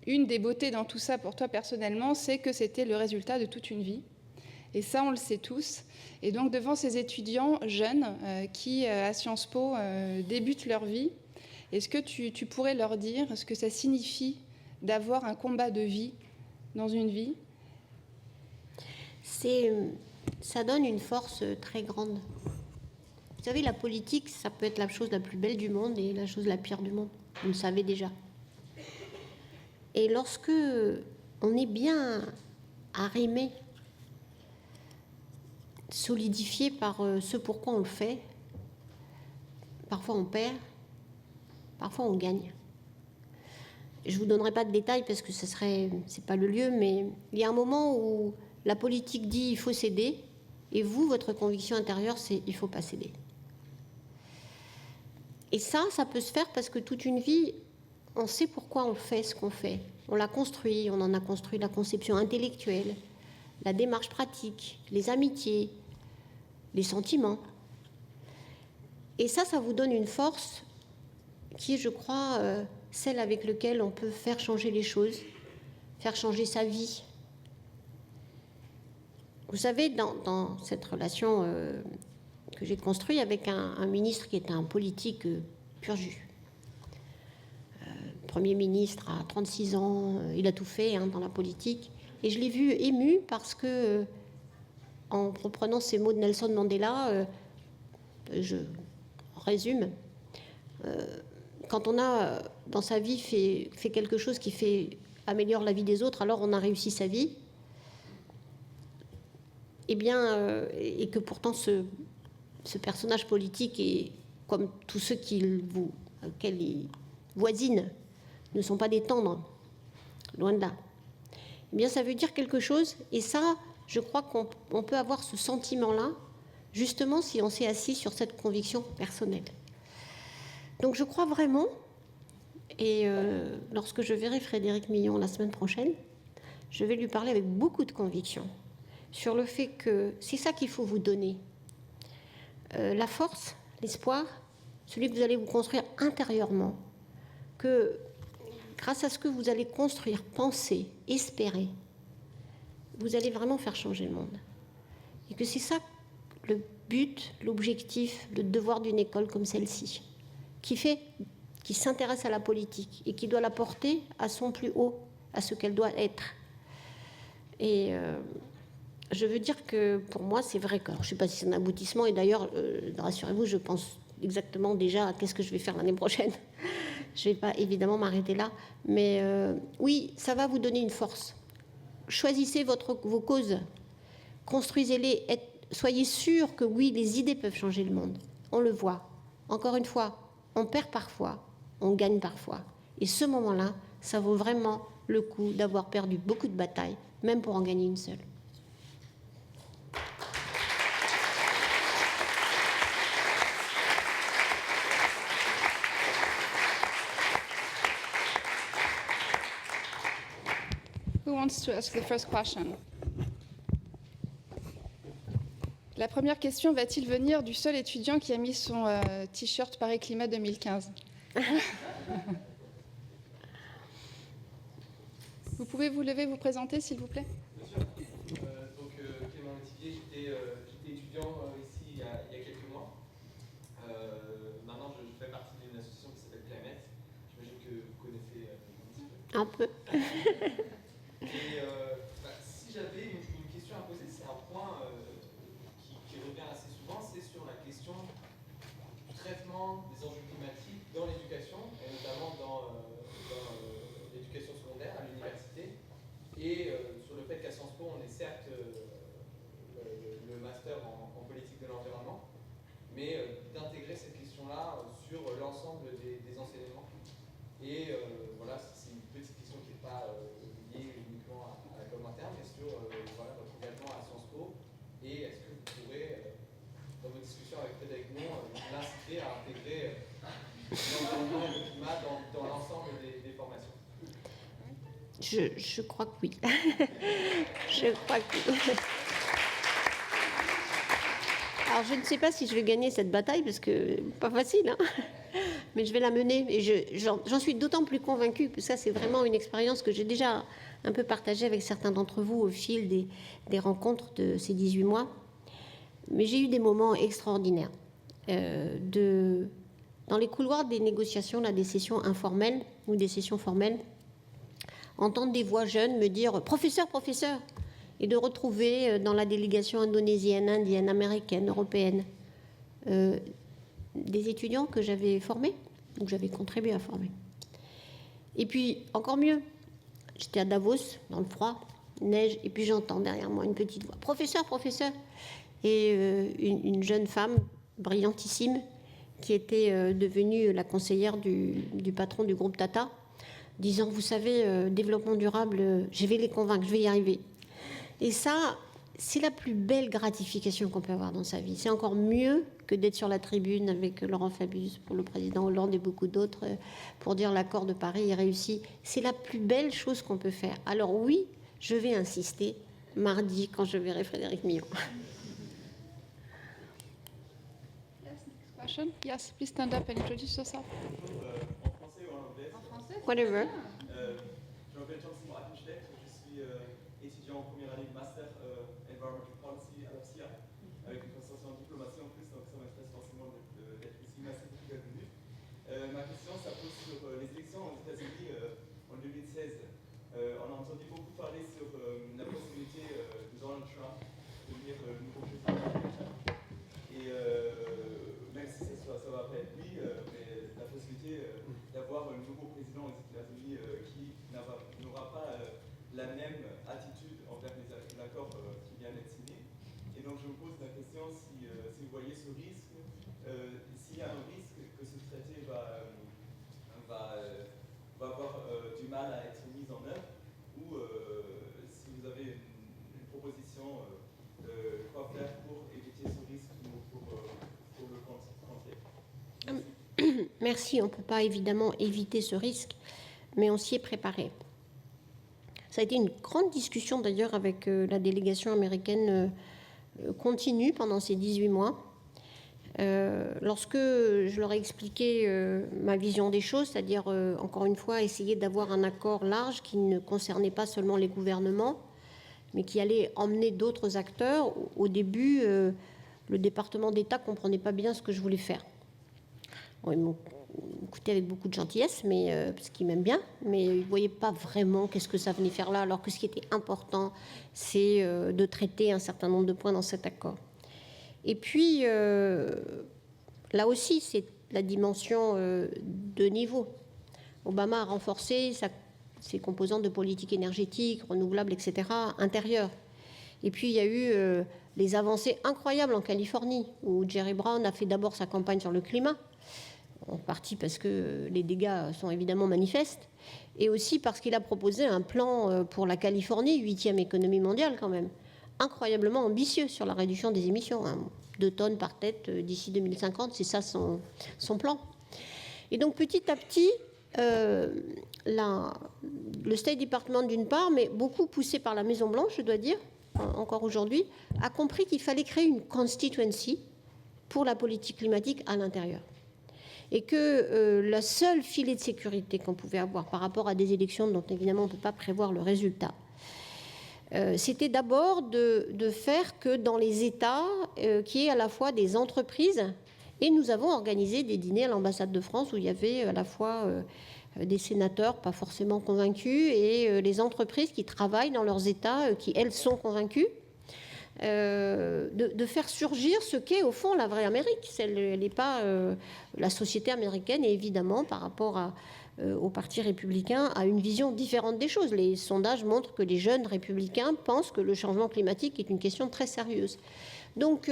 des beautés dans tout ça pour toi personnellement, c'est que c'était le résultat de toute une vie. Et ça, on le sait tous. Et donc, devant ces étudiants jeunes qui, à Sciences Po, débutent leur vie, est-ce que tu pourrais leur dire ce que ça signifie d'avoir un combat de vie dans une vie? Ça donne une force très grande. Vous savez, la politique, ça peut être la chose la plus belle du monde et la chose la pire du monde. Vous le savez déjà. Et lorsque on est bien arrimé, solidifié par ce pourquoi on le fait, parfois on perd, parfois on gagne. Je ne vous donnerai pas de détails parce que c'est pas le lieu, mais il y a un moment où la politique dit il faut céder, et vous, votre conviction intérieure, c'est il ne faut pas céder. Et ça peut se faire parce que toute une vie, on sait pourquoi on fait ce qu'on fait. On l'a construit, on en a construit la conception intellectuelle, la démarche pratique, les amitiés, les sentiments. Et ça vous donne une force qui est, je crois, celle avec laquelle on peut faire changer les choses, faire changer sa vie. Vous savez, dans cette relation que j'ai construite avec un ministre qui était un politique pur jus, Premier ministre à 36 ans, il a tout fait dans la politique, et je l'ai vu ému parce que, en reprenant ces mots de Nelson Mandela, je résume, quand on a dans sa vie fait quelque chose qui améliore la vie des autres, alors on a réussi sa vie. Eh bien, et que pourtant ce personnage politique, et comme tous ceux auxquels il voisine, ne sont pas des tendres, loin de là. Eh bien, ça veut dire quelque chose, et ça, je crois qu'on peut avoir ce sentiment-là, justement si on s'est assis sur cette conviction personnelle. Donc je crois vraiment, et lorsque je verrai Frédéric Millon la semaine prochaine, je vais lui parler avec beaucoup de conviction sur le fait que c'est ça qu'il faut vous donner. La force, l'espoir, celui que vous allez vous construire intérieurement, que grâce à ce que vous allez construire, penser, espérer, vous allez vraiment faire changer le monde. Et que c'est ça le but, l'objectif, le devoir d'une école comme celle-ci, qui s'intéresse à la politique et qui doit la porter à son plus haut, à ce qu'elle doit être. Et je veux dire que pour moi, c'est vrai que, alors, je ne sais pas si c'est un aboutissement, et d'ailleurs, rassurez-vous, je pense exactement déjà à qu'est-ce que je vais faire l'année prochaine. Je ne vais pas évidemment m'arrêter là, mais oui, ça va vous donner une force. Choisissez vos causes, construisez-les, soyez sûrs que oui, les idées peuvent changer le monde. On le voit. Encore une fois, on perd parfois, on gagne parfois. Et ce moment-là, ça vaut vraiment le coup d'avoir perdu beaucoup de batailles, même pour en gagner une seule. Who wants to ask the first question? La première question va-t-il venir du seul étudiant qui a mis son t-shirt Paris Climat 2015? Vous pouvez vous lever, vous présenter, s'il vous plaît? Bien sûr. Donc, Clément Métivier, j'étais étudiant ici il y a quelques mois. Maintenant, je fais partie d'une association qui s'appelle Climate. J'imagine que vous connaissez un petit peu. Un peu. Et si j'avais une question à poser, c'est un point qui revient assez souvent, c'est sur la question du traitement des enjeux climatiques dans l'éducation, et notamment dans l'éducation secondaire à l'université, et sur le fait qu'à Sciences Po, on est certes le master en politique de l'environnement, mais d'intégrer cette question-là sur l'ensemble des enseignements. Et voilà, c'est une petite question qui n'est pas liée uniquement à la com interne, mais sur voilà, votre engagement à Sciences Po. Et est-ce que vous pourrez, dans vos discussions avec Frédéric Millon, l'inciter à intégrer l'environnement et le climat dans l'ensemble des formations? Je crois que oui. Je crois que oui. Alors, je ne sais pas si je vais gagner cette bataille, parce que pas facile, hein. mais je vais la mener. Et j'en suis d'autant plus convaincue que ça, c'est vraiment une expérience que j'ai déjà un peu partagée avec certains d'entre vous au fil des rencontres de ces 18 mois. Mais j'ai eu des moments extraordinaires. Dans les couloirs des négociations, là, des sessions informelles ou des sessions formelles, entendre des voix jeunes me dire « Professeur, professeur !» et de retrouver dans la délégation indonésienne, indienne, américaine, européenne, des étudiants que j'avais formés, ou que j'avais contribué à former. Et puis, encore mieux, j'étais à Davos, dans le froid, neige, et puis j'entends derrière moi une petite voix « Professeur, professeur !» et une jeune femme brillantissime qui était devenue la conseillère du patron du groupe Tata, disant « Vous savez, développement durable, je vais les convaincre, je vais y arriver. » Et ça, c'est la plus belle gratification qu'on peut avoir dans sa vie. C'est encore mieux que d'être sur la tribune avec Laurent Fabius pour le président Hollande et beaucoup d'autres pour dire l'accord de Paris est réussi. C'est la plus belle chose qu'on peut faire. Alors oui, je vais insister mardi quand je verrai Frédéric Millon. Yes, please stand up and introduce yourself. En français ou en anglais? En français. Whatever. Je m'appelle Jean-Simon Ackenstedt, je suis étudiant en première année de Master Environmental Policy à l'AFSIA, avec une concentration en diplomatie en plus, donc ça m'intéresse forcément d'être ici. Merci beaucoup d'être venu. Ma question, ça pose sur les élections aux États-Unis en 2016. On a entendu beaucoup parler sur la possibilité de Donald Trump de devenir le nouveau président américain. Et même si ça va pas être lui, mais la possibilité d'avoir un nouveau président aux États-Unis qui n'aura pas la même attitude envers l'accord qui vient d'être signé. Et donc je me pose la question si vous voyez ce risque, s'il y a un risque que ce traité va avoir du mal à être mis en œuvre, ou si vous avez une proposition quoi faire pour éviter ce risque ou pour le contrer. Merci, on ne peut pas évidemment éviter ce risque, mais on s'y est préparé. Ça a été une grande discussion d'ailleurs avec la délégation américaine continue pendant ces 18 mois. Lorsque je leur ai expliqué ma vision des choses, c'est-à-dire encore une fois essayer d'avoir un accord large qui ne concernait pas seulement les gouvernements, mais qui allait emmener d'autres acteurs, au début, le département d'État ne comprenait pas bien ce que je voulais faire. Bon, ils m'ont écouté avec beaucoup de gentillesse, parce qu'ils m'aiment bien, mais ils ne voyaient pas vraiment qu'est-ce que ça venait faire là, alors que ce qui était important, c'est de traiter un certain nombre de points dans cet accord. Et puis, là aussi, c'est la dimension de niveau. Obama a renforcé ses composantes de politique énergétique, renouvelable, etc., intérieure. Et puis, il y a eu les avancées incroyables en Californie, où Jerry Brown a fait d'abord sa campagne sur le climat, en partie parce que les dégâts sont évidemment manifestes, et aussi parce qu'il a proposé un plan pour la Californie, 8e économie mondiale quand même, incroyablement ambitieux sur la réduction des émissions, 2 tonnes par tête d'ici 2050, c'est ça son plan. Et donc petit à petit, le State Department d'une part, mais beaucoup poussé par la Maison-Blanche, je dois dire, encore aujourd'hui, a compris qu'il fallait créer une constituency pour la politique climatique à l'intérieur. Et que la seule filet de sécurité qu'on pouvait avoir par rapport à des élections dont évidemment on ne peut pas prévoir le résultat, c'était d'abord de faire que dans les États, qu'il y ait à la fois des entreprises, et nous avons organisé des dîners à l'ambassade de France où il y avait à la fois des sénateurs pas forcément convaincus et les entreprises qui travaillent dans leurs États, qui elles sont convaincues, de faire surgir ce qu'est au fond la vraie Amérique. Elle n'est pas la société américaine, et évidemment par rapport au Parti républicain a une vision différente des choses. Les sondages montrent que les jeunes républicains pensent que le changement climatique est une question très sérieuse. Donc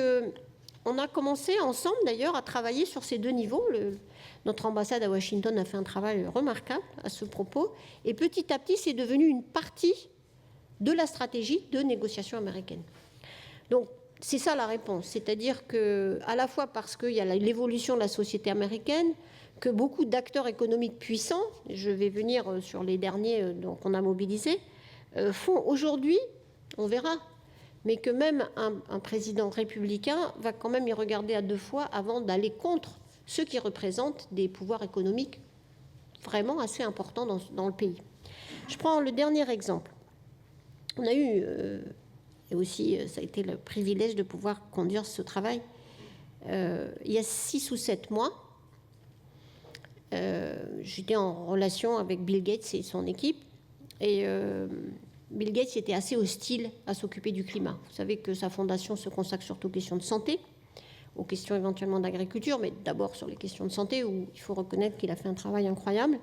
on a commencé ensemble d'ailleurs à travailler sur ces 2 niveaux. Notre ambassade à Washington a fait un travail remarquable à ce propos, et petit à petit c'est devenu une partie de la stratégie de négociation américaine. Donc c'est ça la réponse, c'est-à-dire que à la fois parce qu'il y a l'évolution de la société américaine, que beaucoup d'acteurs économiques puissants, je vais venir sur les derniers qu'on a mobilisés, font aujourd'hui, on verra, mais que même un président républicain va quand même y regarder à 2 fois avant d'aller contre ce qui représente des pouvoirs économiques vraiment assez importants dans le pays. Je prends le dernier exemple. On a eu, et aussi ça a été le privilège de pouvoir conduire ce travail, il y a 6 ou 7 mois, j'étais en relation avec Bill Gates et son équipe, et Bill Gates était assez hostile à s'occuper du climat. Vous savez que sa fondation se consacre surtout aux questions de santé, aux questions éventuellement d'agriculture, mais d'abord sur les questions de santé, où il faut reconnaître qu'il a fait un travail incroyable.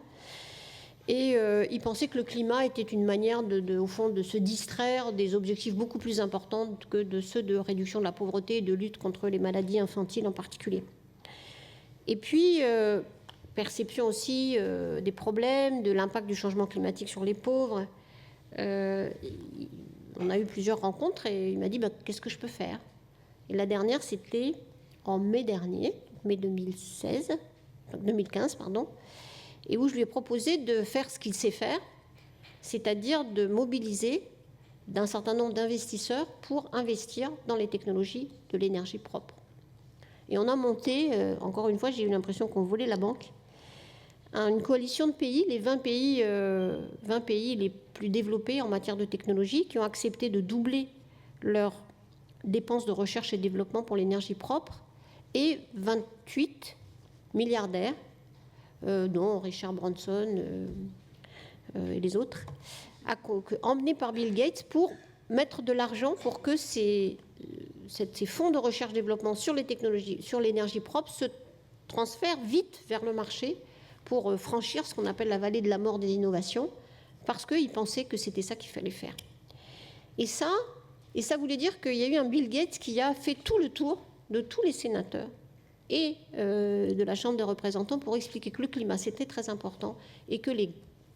Et il pensait que le climat était une manière, au fond, de se distraire des objectifs beaucoup plus importants que de ceux de réduction de la pauvreté et de lutte contre les maladies infantiles en particulier. Et puis, perception aussi des problèmes, de l'impact du changement climatique sur les pauvres. On a eu plusieurs rencontres et il m'a dit qu'est-ce que je peux faire. Et la dernière, c'était en mai dernier, mai 2015, et où je lui ai proposé de faire ce qu'il sait faire, c'est-à-dire de mobiliser d'un certain nombre d'investisseurs pour investir dans les technologies de l'énergie propre. Et on a monté, encore une fois, j'ai eu l'impression qu'on volait la banque, une coalition de pays, les 20 pays les plus développés en matière de technologie, qui ont accepté de doubler leurs dépenses de recherche et développement pour l'énergie propre, et 28 milliardaires, dont Richard Branson et les autres, emmenés par Bill Gates pour mettre de l'argent pour que ces fonds de recherche-développement sur les technologies, sur l'énergie propre, se transfèrent vite vers le marché pour franchir ce qu'on appelle la vallée de la mort des innovations, parce qu'ils pensaient que c'était ça qu'il fallait faire. Et ça voulait dire qu'il y a eu un Bill Gates qui a fait tout le tour de tous les sénateurs et de la Chambre des représentants pour expliquer que le climat, c'était très important et que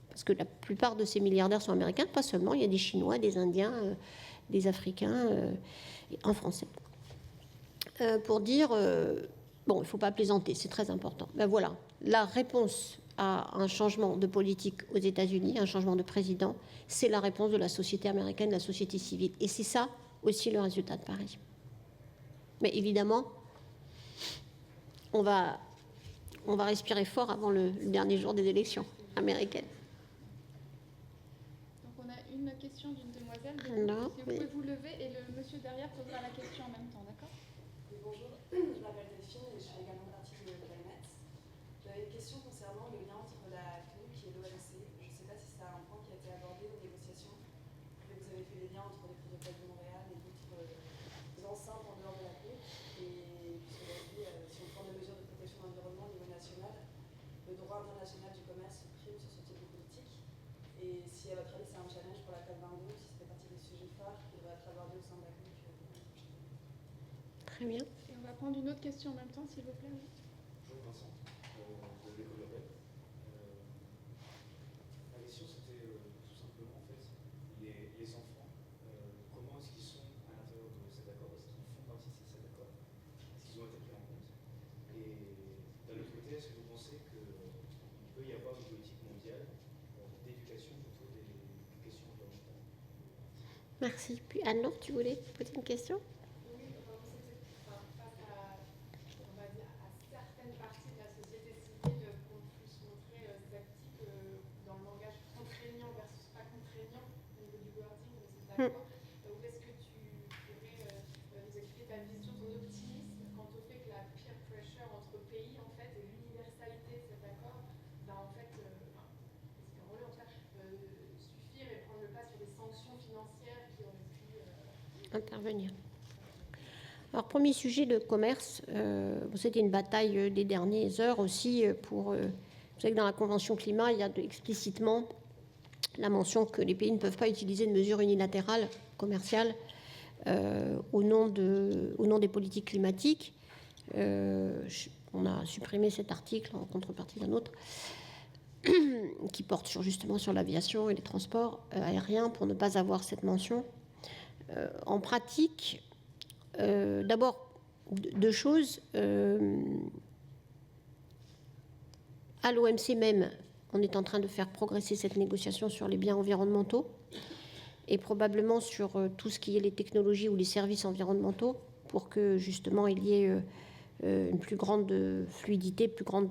parce que la plupart de ces milliardaires sont américains, pas seulement, il y a des Chinois, des Indiens, des Africains, en français. Pour dire, il ne faut pas plaisanter, c'est très important. Ben voilà, la réponse à un changement de politique aux États-Unis, un changement de président, c'est la réponse de la société américaine, de la société civile. Et c'est ça aussi le résultat de Paris. Mais évidemment, on va respirer fort avant le dernier jour des élections américaines. Donc on a une question d'une demoiselle. Alors, si vous pouvez vous lever et le monsieur derrière posera la question en même temps, d'accord? Oui, bonjour, je m'appelle Delphine et je suis également l'article de Climate. J'avais une question concernant le lien entre la CNUC et l'OMC. Je ne sais pas si c'est un point qui a été abordé aux négociations, mais vous avez fait les liens entre les protocoles de Montréal et d'autres enceintes en dehors de la CNUC. Et puisque vous avez dit, si on prend des mesures de protection de l'environnement au niveau national, le droit international du commerce prime sur ce type de politique. Et si à votre avis c'est un challenge pour la COP22, si ça fait partie des sujets phares qui devraient être abordés au sein de la CNUC l'année prochaine. très bien. Et on va prendre une autre question en même temps, s'il vous plaît. Oui. Bonjour Vincent, de l'Éco-Urbaine. La question c'était tout simplement en fait les enfants. Comment est-ce qu'ils sont à l'intérieur de cet accord? Est-ce qu'ils font partie de cet accord? Est-ce qu'ils ont été pris en compte? Et d'un autre côté, est-ce que vous pensez qu'il peut y avoir une politique mondiale d'éducation autour des questions environnementales? Merci. Puis Anne-Laure, tu voulais poser une question? Ou est-ce que tu pourrais nous expliquer ta vision, ton optimisme quant au fait que la peer pressure entre pays en fait et l'universalité de cet accord va en fait, est-ce qu'un rôle en fait suffire et prendre le pas sur des sanctions financières qui auraient pu intervenir. Alors, premier sujet, le commerce. C'était une bataille des dernières heures aussi pour... vous savez que dans la Convention climat, il y a explicitement la mention que les pays ne peuvent pas utiliser de mesures unilatérales commerciales au nom des politiques climatiques. On a supprimé cet article en contrepartie d'un autre qui porte justement sur l'aviation et les transports aériens pour ne pas avoir cette mention. En pratique, d'abord, deux choses. À l'OMC même, on est en train de faire progresser cette négociation sur les biens environnementaux et probablement sur tout ce qui est les technologies ou les services environnementaux pour que justement il y ait une plus grande fluidité, plus grande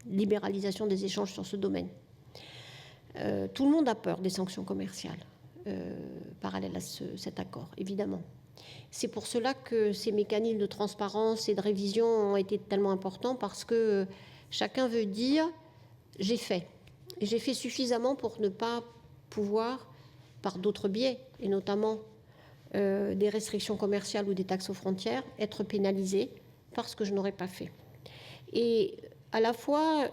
libéralisation des échanges sur ce domaine. Tout le monde a peur des sanctions commerciales parallèles à cet accord, évidemment. C'est pour cela que ces mécanismes de transparence et de révision ont été tellement importants, parce que chacun veut dire « j'ai fait ». Et j'ai fait suffisamment pour ne pas pouvoir, par d'autres biais, et notamment des restrictions commerciales ou des taxes aux frontières, être pénalisé parce que je n'aurais pas fait. Et à la fois,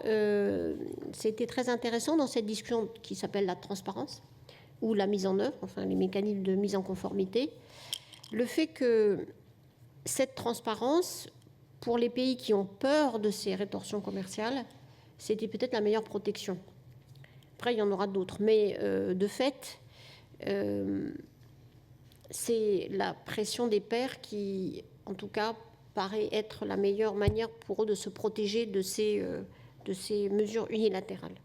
c'était très intéressant dans cette discussion qui s'appelle la transparence, ou la mise en œuvre, enfin les mécanismes de mise en conformité, le fait que cette transparence, pour les pays qui ont peur de ces rétorsions commerciales, c'était peut-être la meilleure protection. Après, il y en aura d'autres, mais de fait, c'est la pression des pairs qui, en tout cas, paraît être la meilleure manière pour eux de se protéger de ces mesures unilatérales.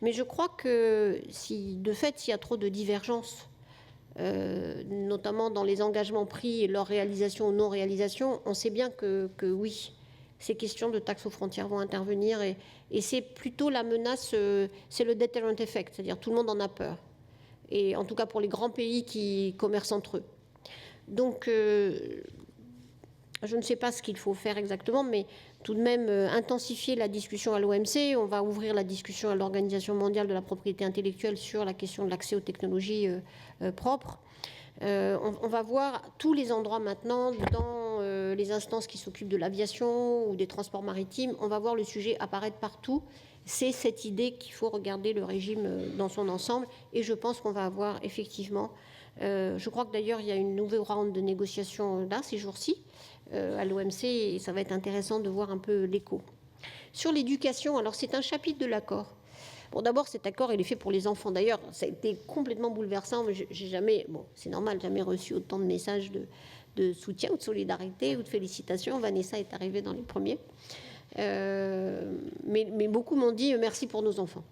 Mais je crois que de fait, s'il y a trop de divergences, notamment dans les engagements pris et leur réalisation ou non-réalisation, on sait bien que oui, ces questions de taxes aux frontières vont intervenir, et c'est plutôt la menace, c'est le deterrent effect, c'est-à-dire tout le monde en a peur, et en tout cas pour les grands pays qui commercent entre eux. Donc, je ne sais pas ce qu'il faut faire exactement, mais tout de même intensifier la discussion à l'OMC. On va ouvrir la discussion à l'Organisation mondiale de la propriété intellectuelle sur la question de l'accès aux technologies propres. On va voir tous les endroits maintenant, dans les instances qui s'occupent de l'aviation ou des transports maritimes, on va voir le sujet apparaître partout. C'est cette idée qu'il faut regarder le régime dans son ensemble, et je pense qu'on va avoir effectivement, je crois que d'ailleurs il y a une nouvelle round de négociations là ces jours-ci à l'OMC, et ça va être intéressant de voir un peu l'écho. Sur l'éducation, alors c'est un chapitre de l'accord. Bon, d'abord, cet accord, il est fait pour les enfants. D'ailleurs, ça a été complètement bouleversant. J'ai jamais, bon, c'est normal, jamais reçu autant de messages de soutien ou de solidarité ou de félicitations. Vanessa est arrivée dans les premiers. Mais beaucoup m'ont dit merci pour nos enfants.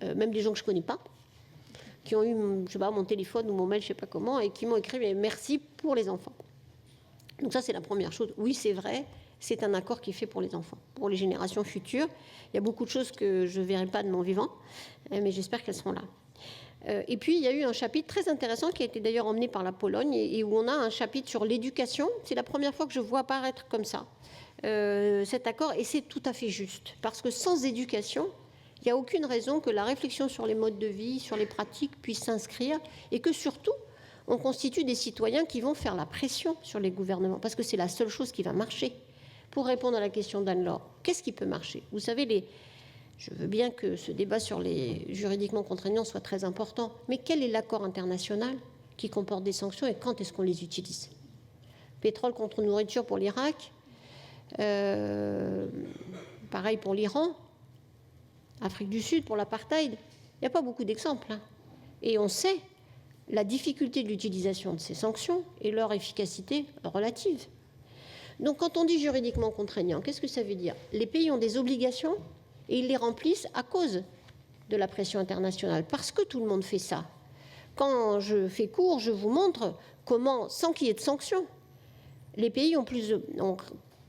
Même des gens que je ne connais pas, qui ont eu, je sais pas, mon téléphone ou mon mail, je ne sais pas comment, et qui m'ont écrit mais merci pour les enfants. Donc ça, c'est la première chose. Oui, c'est vrai, c'est un accord qui est fait pour les enfants, pour les générations futures. Il y a beaucoup de choses que je ne verrai pas de mon vivant, mais j'espère qu'elles seront là. Et puis, il y a eu un chapitre très intéressant qui a été d'ailleurs emmené par la Pologne, et où on a un chapitre sur l'éducation. C'est la première fois que je vois apparaître comme ça cet accord, et c'est tout à fait juste. Parce que sans éducation, il n'y a aucune raison que la réflexion sur les modes de vie, sur les pratiques puisse s'inscrire, et que surtout, on constitue des citoyens qui vont faire la pression sur les gouvernements, parce que c'est la seule chose qui va marcher. Pour répondre à la question d'Anne-Laure, qu'est-ce qui peut marcher? Vous savez, je veux bien que ce débat sur les juridiquement contraignants soit très important, mais quel est l'accord international qui comporte des sanctions, et quand est-ce qu'on les utilise? Pétrole contre nourriture pour l'Irak, pareil pour l'Iran, Afrique du Sud pour l'apartheid. Il n'y a pas beaucoup d'exemples, hein. Et on sait la difficulté de l'utilisation de ces sanctions et leur efficacité relative. Donc quand on dit juridiquement contraignant, qu'est-ce que ça veut dire? Les pays ont des obligations et ils les remplissent à cause de la pression internationale, parce que tout le monde fait ça. Quand je fais court, je vous montre comment, sans qu'il y ait de sanctions, les pays ont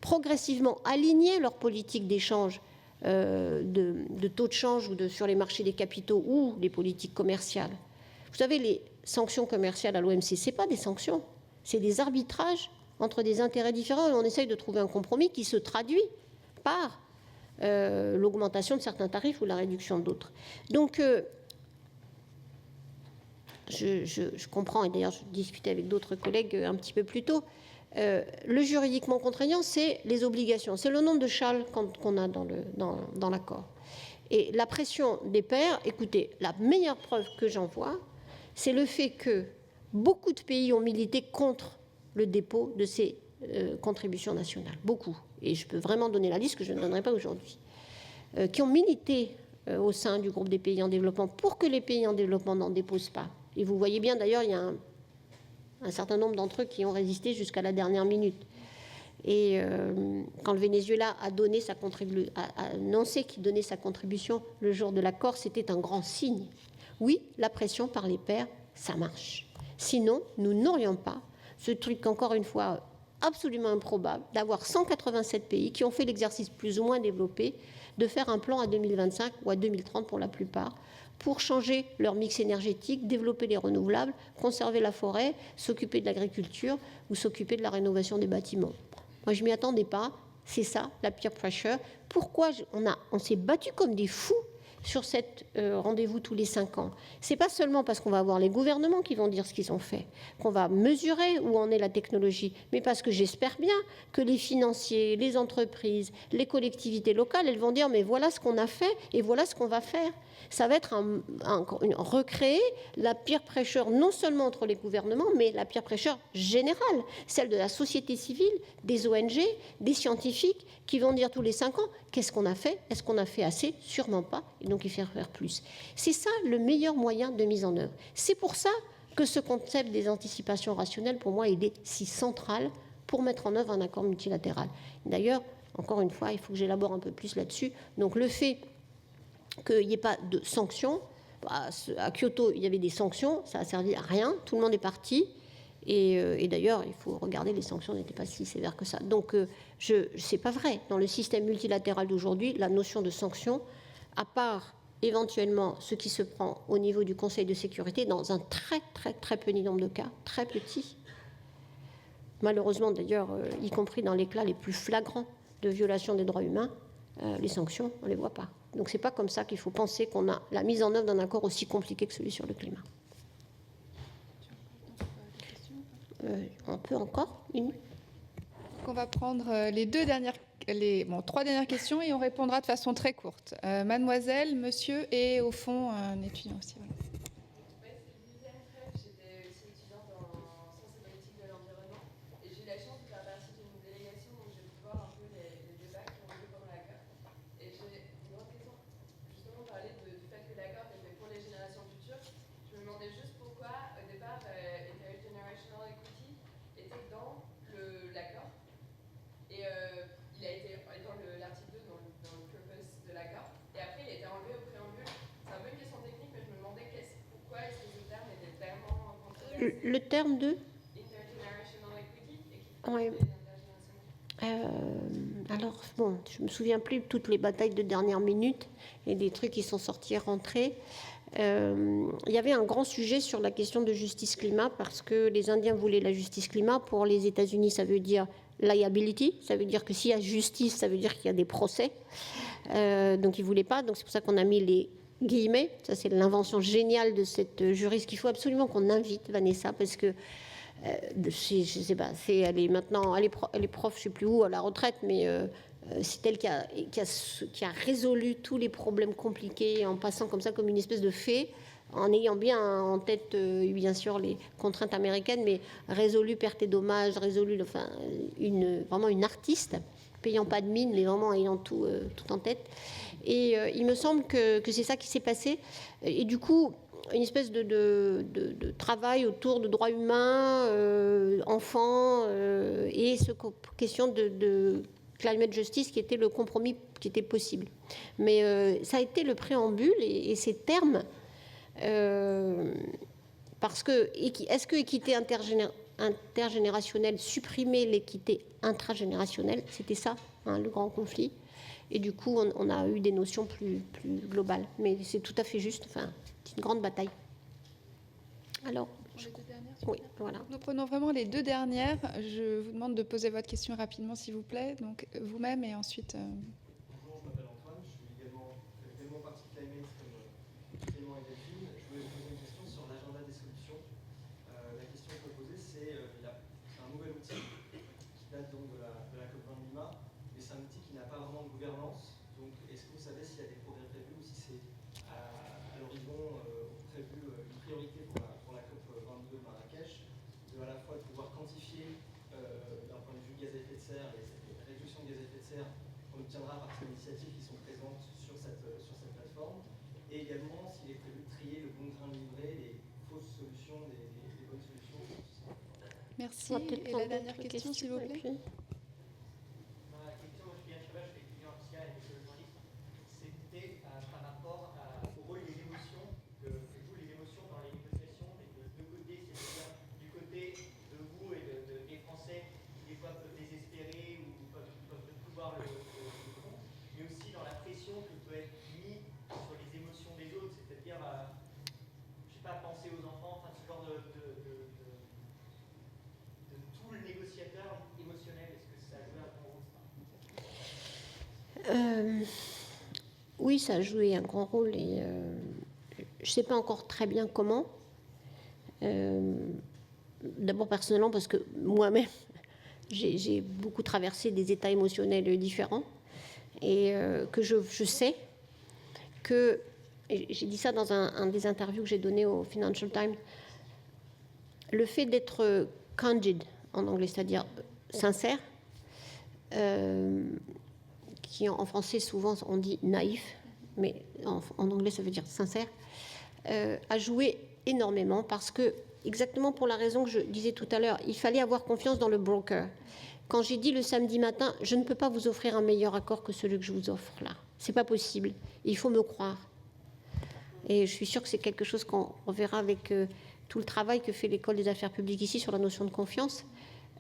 progressivement aligné leur politique d'échange de taux de change ou sur les marchés des capitaux ou les politiques commerciales. Vous savez, les sanctions commerciales à l'OMC, ce n'est pas des sanctions, c'est des arbitrages entre des intérêts différents, et on essaye de trouver un compromis qui se traduit par l'augmentation de certains tarifs ou la réduction d'autres. Donc, je comprends, et d'ailleurs je discutais avec d'autres collègues un petit peu plus tôt, le juridiquement contraignant, c'est les obligations, c'est le nombre de châles qu'on a dans l'accord. Et la pression des pairs, écoutez, la meilleure preuve que j'en vois, c'est le fait que beaucoup de pays ont milité contre le dépôt de ces contributions nationales. Beaucoup. Et je peux vraiment donner la liste que je ne donnerai pas aujourd'hui. Qui ont milité au sein du groupe des pays en développement pour que les pays en développement n'en déposent pas. Et vous voyez bien, d'ailleurs, il y a un certain nombre d'entre eux qui ont résisté jusqu'à la dernière minute. Et quand le Venezuela a annoncé qu'il donnait sa contribution le jour de l'accord, c'était un grand signe. Oui, la pression par les pairs, ça marche. Sinon, nous n'aurions pas ce truc, encore une fois, absolument improbable d'avoir 187 pays qui ont fait l'exercice plus ou moins développé de faire un plan à 2025 ou à 2030 pour la plupart, pour changer leur mix énergétique, développer les renouvelables, conserver la forêt, s'occuper de l'agriculture ou s'occuper de la rénovation des bâtiments. Moi, je ne m'y attendais pas. C'est ça, la peer pressure. Pourquoi on s'est battu comme des fous sur cette rendez-vous tous les 5 ans? C'est pas seulement parce qu'on va avoir les gouvernements qui vont dire ce qu'ils ont fait, qu'on va mesurer où en est la technologie, mais parce que j'espère bien que les financiers, les entreprises, les collectivités locales, elles vont dire mais voilà ce qu'on a fait et voilà ce qu'on va faire. Ça va être recréer la peer pressure non seulement entre les gouvernements, mais la peer pressure générale, celle de la société civile, des ONG, des scientifiques qui vont dire tous les 5 ans qu'est-ce qu'on a fait, est-ce qu'on a fait assez, sûrement pas, et donc il faut faire plus. C'est ça le meilleur moyen de mise en œuvre. C'est pour ça que ce concept des anticipations rationnelles, pour moi, il est si central pour mettre en œuvre un accord multilatéral. D'ailleurs, encore une fois, il faut que j'élabore un peu plus là-dessus. Donc le fait qu'il n'y ait pas de sanctions. À Kyoto, il y avait des sanctions, ça n'a servi à rien, tout le monde est parti. Et d'ailleurs, il faut regarder, les sanctions n'étaient pas si sévères que ça. Donc, c'est pas vrai. Dans le système multilatéral d'aujourd'hui, la notion de sanctions, à part éventuellement ce qui se prend au niveau du Conseil de sécurité, dans un très, très, très petit nombre de cas, très petit, malheureusement d'ailleurs, y compris dans les cas les plus flagrants de violation des droits humains, les sanctions, on ne les voit pas. Donc, ce n'est pas comme ça qu'il faut penser qu'on a la mise en œuvre d'un accord aussi compliqué que celui sur le climat. On peut encore une. On va prendre trois dernières questions et on répondra de façon très courte. Mademoiselle, monsieur et au fond un étudiant aussi. Voilà. J'étais aussi étudiante en sciences et politique de l'environnement et j'ai eu la chance de faire partie d'une délégation où j'ai pu voir un peu les débats qui ont lieu pendant l'accord. Et j'ai une grande question, justement parler du fait que l'accord était pour les générations futures. Je me demandais juste pourquoi, au départ, Intergenerational Equity était dans l'accord. Et il a été dans l'article 2, dans le purpose de l'accord. Et après, il a été enlevé au préambule. C'est un peu une question technique, mais je me demandais pourquoi est-ce que ce terme était vraiment controversé. Le terme de Intergenerational Equity, oui. Alors, bon, je ne me souviens plus de toutes les batailles de dernière minute et des trucs qui sont sortis et rentrés. Il y avait un grand sujet sur la question de justice climat parce que les Indiens voulaient la justice climat. Pour les États-Unis, ça veut dire liability, ça veut dire que s'il y a justice, ça veut dire qu'il y a des procès. Donc ils ne voulaient pas, donc c'est pour ça qu'on a mis les guillemets. Ça, c'est l'invention géniale de cette juriste qu'il faut absolument qu'on invite, Vanessa, parce que je sais pas, elle est maintenant, elle est prof, je sais plus où, à la retraite, mais c'est elle qui a résolu tous les problèmes compliqués en passant comme ça comme une espèce de fée, en ayant bien en tête, bien sûr, les contraintes américaines, mais résolu perte et dommages, résolu, enfin, vraiment une artiste, payant pas de mine, mais vraiment ayant tout en tête. Et il me semble que c'est ça qui s'est passé. Et du coup, une espèce de travail autour de droits humains, enfants, et cette question de climate justice qui était le compromis qui était possible. Mais ça a été le préambule et ces termes, parce que est-ce que équité intergénérationnelle supprimait l'équité intragénérationnelle? C'était ça, hein, le grand conflit. Et du coup, on a eu des notions plus globales. Mais c'est tout à fait juste. Enfin, c'est une grande bataille. Alors, oui, voilà. Nous prenons vraiment les deux dernières. Je vous demande de poser votre question rapidement, s'il vous plaît. Donc, vous-même et ensuite... Bonjour, je m'appelle Antoine. Je suis également partie Climate comme Clément et Delphine. Je voulais vous poser une question sur l'agenda des solutions. La question que je peux poser, c'est un nouvel outil qui date donc de la COP20 Lima, mais c'est un outil qui n'a pas vraiment de gouvernance. Donc, est-ce que vous savez s'il y a des progrès prévus ou si c'est à l'horizon prévu une priorité pour la COP22 Marrakech, à la fois de pouvoir quantifier d'un point de vue gaz à effet de serre et cette réduction de gaz à effet de serre qu'on obtiendra par ces initiatives qui sont présentes sur cette plateforme, et également s'il est prévu de trier le bon grain de livret, les fausses solutions, des bonnes solutions. Merci. Et la dernière question, s'il vous plaît. Ma question, je suis étudiant en sciences et écologie, c'était par rapport au rôle des émotions, que jouent les émotions dans les négociations, et de deux côtés, c'est-à-dire du côté de vous et des Français qui des fois Oui, ça a joué un grand rôle et je ne sais pas encore très bien comment. D'abord personnellement parce que moi-même, j'ai beaucoup traversé des états émotionnels différents et que je sais que, et j'ai dit ça dans un des interviews que j'ai donné au Financial Times, le fait d'être candid en anglais, c'est-à-dire sincère, qui en français souvent on dit naïf, mais en anglais ça veut dire sincère, a joué énormément parce que, exactement pour la raison que je disais tout à l'heure, il fallait avoir confiance dans le broker. Quand j'ai dit le samedi matin, je ne peux pas vous offrir un meilleur accord que celui que je vous offre là, c'est pas possible, il faut me croire. Et je suis sûre que c'est quelque chose qu'on verra avec tout le travail que fait l'École des affaires publiques ici sur la notion de confiance.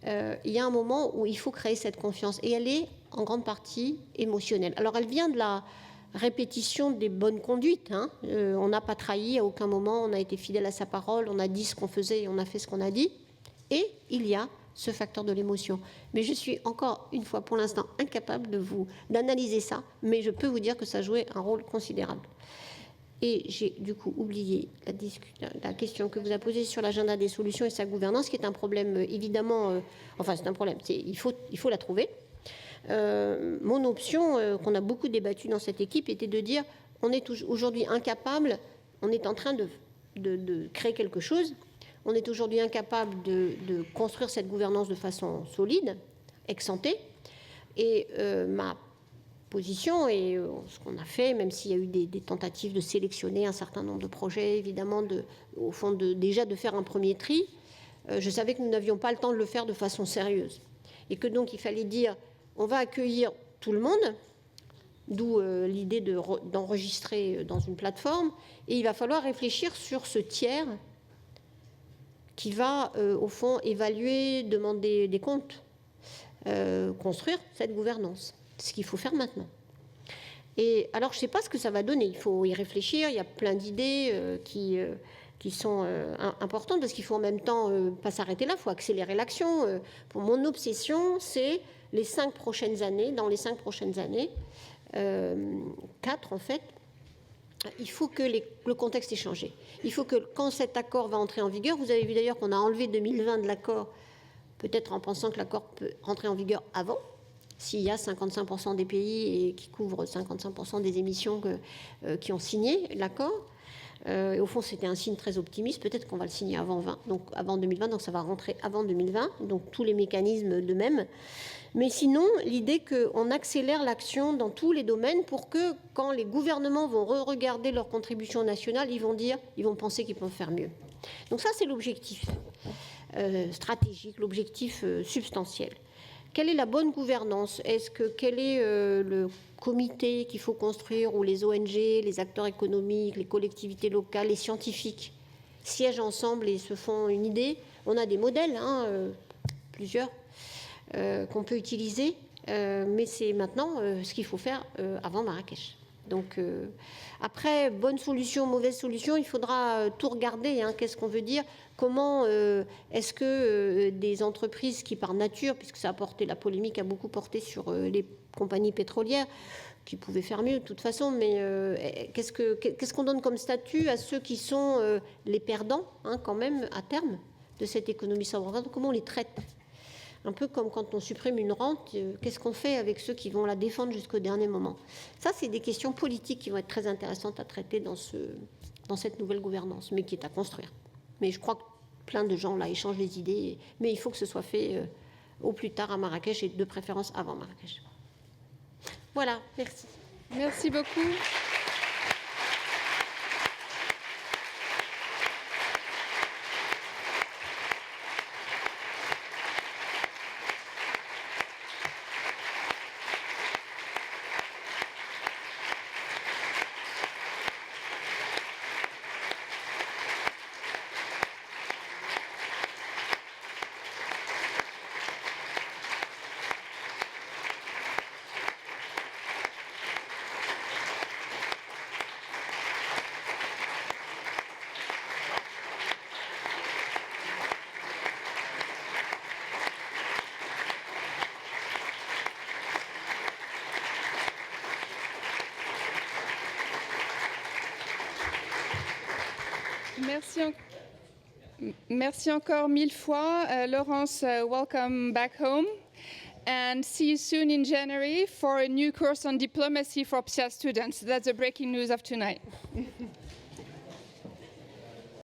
Il y a un moment où il faut créer cette confiance et elle est en grande partie émotionnelle. Alors elle vient de la répétition des bonnes conduites, hein. On n'a pas trahi à aucun moment, on a été fidèle à sa parole, on a dit ce qu'on faisait et on a fait ce qu'on a dit, et il y a ce facteur de l'émotion. Mais je suis encore une fois pour l'instant incapable d'analyser ça, mais je peux vous dire que ça jouait un rôle considérable. Et j'ai du coup oublié la question que vous avez posée sur l'agenda des solutions et sa gouvernance, qui est un problème évidemment, enfin c'est un problème, il faut la trouver. Mon option, qu'on a beaucoup débattue dans cette équipe, était de dire on est aujourd'hui incapable, on est en train de créer quelque chose, on est aujourd'hui incapable de construire cette gouvernance de façon solide, ex ante, et ma position et ce qu'on a fait, même s'il y a eu des tentatives de sélectionner un certain nombre de projets, évidemment, au fond déjà de faire un premier tri, je savais que nous n'avions pas le temps de le faire de façon sérieuse. Et que donc il fallait dire, on va accueillir tout le monde, d'où l'idée d'enregistrer dans une plateforme, et il va falloir réfléchir sur ce tiers qui va, au fond, évaluer, demander des comptes, construire cette gouvernance. Ce qu'il faut faire maintenant. Et alors, je ne sais pas ce que ça va donner. Il faut y réfléchir. Il y a plein d'idées qui sont importantes parce qu'il faut en même temps pas s'arrêter là. Il faut accélérer l'action. Pour mon obsession, c'est les 5 prochaines années. Dans les 5 prochaines années, 4 en fait, il faut que le contexte ait changé. Il faut que quand cet accord va entrer en vigueur, vous avez vu d'ailleurs qu'on a enlevé 2020 de l'accord, peut-être en pensant que l'accord peut entrer en vigueur avant. S'il y a 55% des pays et qui couvrent 55% des émissions qui ont signé l'accord. Et au fond, c'était un signe très optimiste. Peut-être qu'on va le signer avant 2020, donc ça va rentrer avant 2020. Donc tous les mécanismes de même. Mais sinon, l'idée qu'on accélère l'action dans tous les domaines pour que, quand les gouvernements vont re-regarder leurs contributions nationales, ils vont penser qu'ils peuvent faire mieux. Donc ça, c'est l'objectif stratégique, l'objectif substantiel. Quelle est la bonne gouvernance ? Quel est le comité qu'il faut construire où les ONG, les acteurs économiques, les collectivités locales, les scientifiques siègent ensemble et se font une idée ? On a des modèles, plusieurs, qu'on peut utiliser, mais c'est maintenant ce qu'il faut faire avant Marrakech. Donc, après, bonne solution, mauvaise solution, il faudra tout regarder. Qu'est-ce qu'on veut dire ? Comment est-ce que des entreprises qui, par nature, puisque ça a porté, la polémique a beaucoup porté sur les compagnies pétrolières, qui pouvaient faire mieux de toute façon, mais qu'est-ce qu'on donne comme statut à ceux qui sont les perdants, quand même, à terme, de cette économie sobre ? Comment on les traite ? Un peu comme quand on supprime une rente, qu'est-ce qu'on fait avec ceux qui vont la défendre jusqu'au dernier moment ? Ça, c'est des questions politiques qui vont être très intéressantes à traiter dans cette nouvelle gouvernance, mais qui est à construire. Mais je crois que plein de gens là échangent des idées, mais il faut que ce soit fait au plus tard à Marrakech et de préférence avant Marrakech. Voilà, merci. Merci beaucoup. Merci encore mille fois. Laurence, welcome back home. And see you soon in January for a new course on diplomacy for PSIA students. That's the breaking news of tonight.